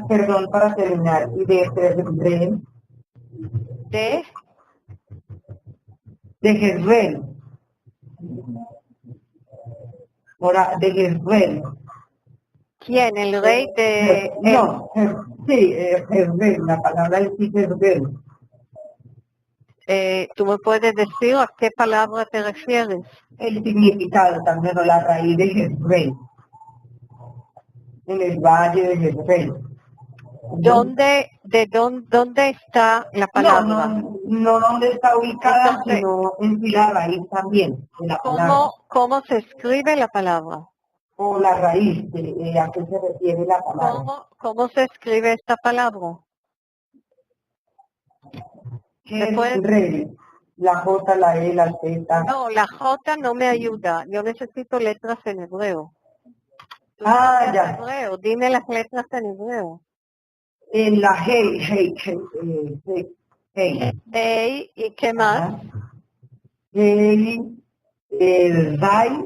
Perdón, para terminar, y de Jezreel. Ahora, de Jezreel. ¿Quién? ¿El rey de...? No, sí, Jezreel, la palabra es Jezreel. ¿Tú me puedes decir a qué palabra te refieres? El significado también, o la raíz de Jezreel. En el valle de Jezreel. ¿Dónde está la palabra? No dónde está ubicada, sino en sí la raíz también de la palabra. ¿Cómo se escribe la palabra? O la raíz, ¿a qué se refiere la palabra? ¿Cómo se escribe esta palabra? Jezreel. La J, la E, la Z. No, la J no me ayuda. Yo necesito letras en hebreo. Ya. Hebreo. Dime las letras en hebreo. En la Hey. Hey, ¿y qué más? Hey, Zay,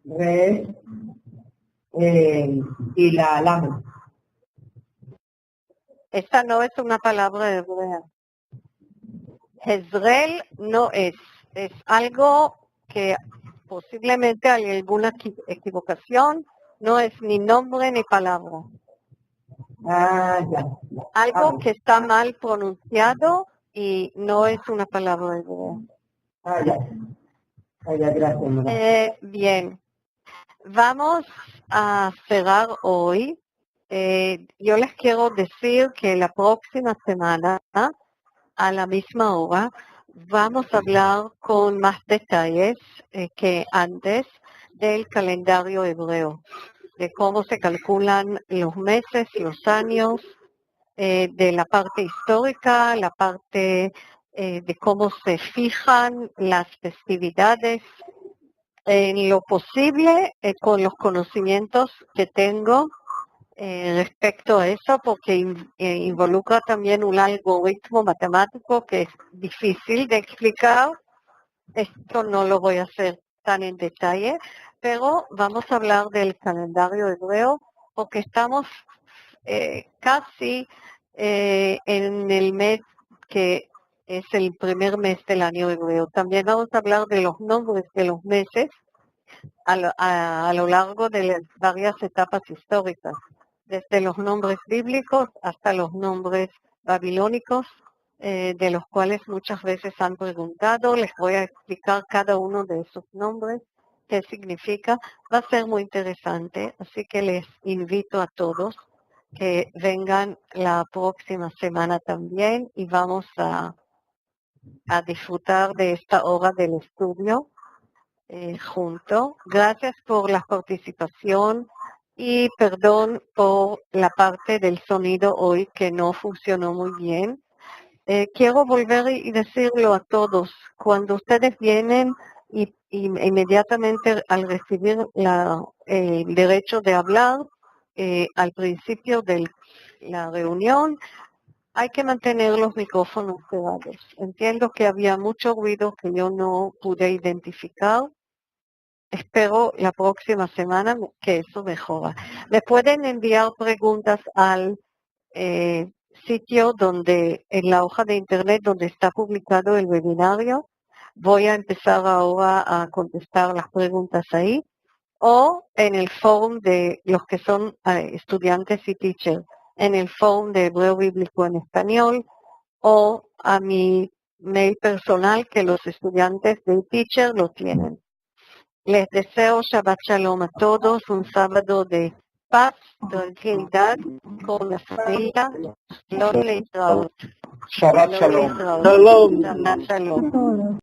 Re, y la Lam. Esta no es una palabra hebrea. Jezreel no es algo que posiblemente hay alguna equivocación, no es ni nombre ni palabra. Ya. Algo que está mal pronunciado y no es una palabra hebrea. Ya, gracias. Bien, vamos a cerrar hoy. Yo les quiero decir que la próxima semana, a la misma hora, vamos a hablar con más detalles que antes del calendario hebreo, de cómo se calculan los meses, los años, de la parte histórica, la parte de cómo se fijan las festividades, en lo posible con los conocimientos que tengo respecto a eso, porque involucra también un algoritmo matemático que es difícil de explicar. Esto no lo voy a hacer tan en detalle, pero vamos a hablar del calendario hebreo porque estamos casi en el mes que es el primer mes del año hebreo. También vamos a hablar de los nombres de los meses a lo largo de las varias etapas históricas, desde los nombres bíblicos hasta los nombres babilónicos, de los cuales muchas veces han preguntado. Les voy a explicar cada uno de esos nombres, qué significa. Va a ser muy interesante, así que les invito a todos que vengan la próxima semana también y vamos a disfrutar de esta hora del estudio junto. Gracias por la participación y perdón por la parte del sonido hoy que no funcionó muy bien. Quiero volver y decirlo a todos, cuando ustedes vienen y inmediatamente al recibir el derecho de hablar, al principio de la reunión, hay que mantener los micrófonos cerrados. Entiendo que había mucho ruido que yo no pude identificar. Espero la próxima semana que eso mejora. Me pueden enviar preguntas al sitio donde, en la hoja de internet donde está publicado el webinario. Voy a empezar ahora a contestar las preguntas ahí. O en el forum de los que son estudiantes y teachers, en el forum de Hebreo Bíblico en Español, o a mi mail personal que los estudiantes de teacher lo tienen. Les deseo Shabbat Shalom a todos, un sábado de paz, tranquilidad con la familia. Shalom. Shabbat Shalom. Shalom. Shabbat Shalom.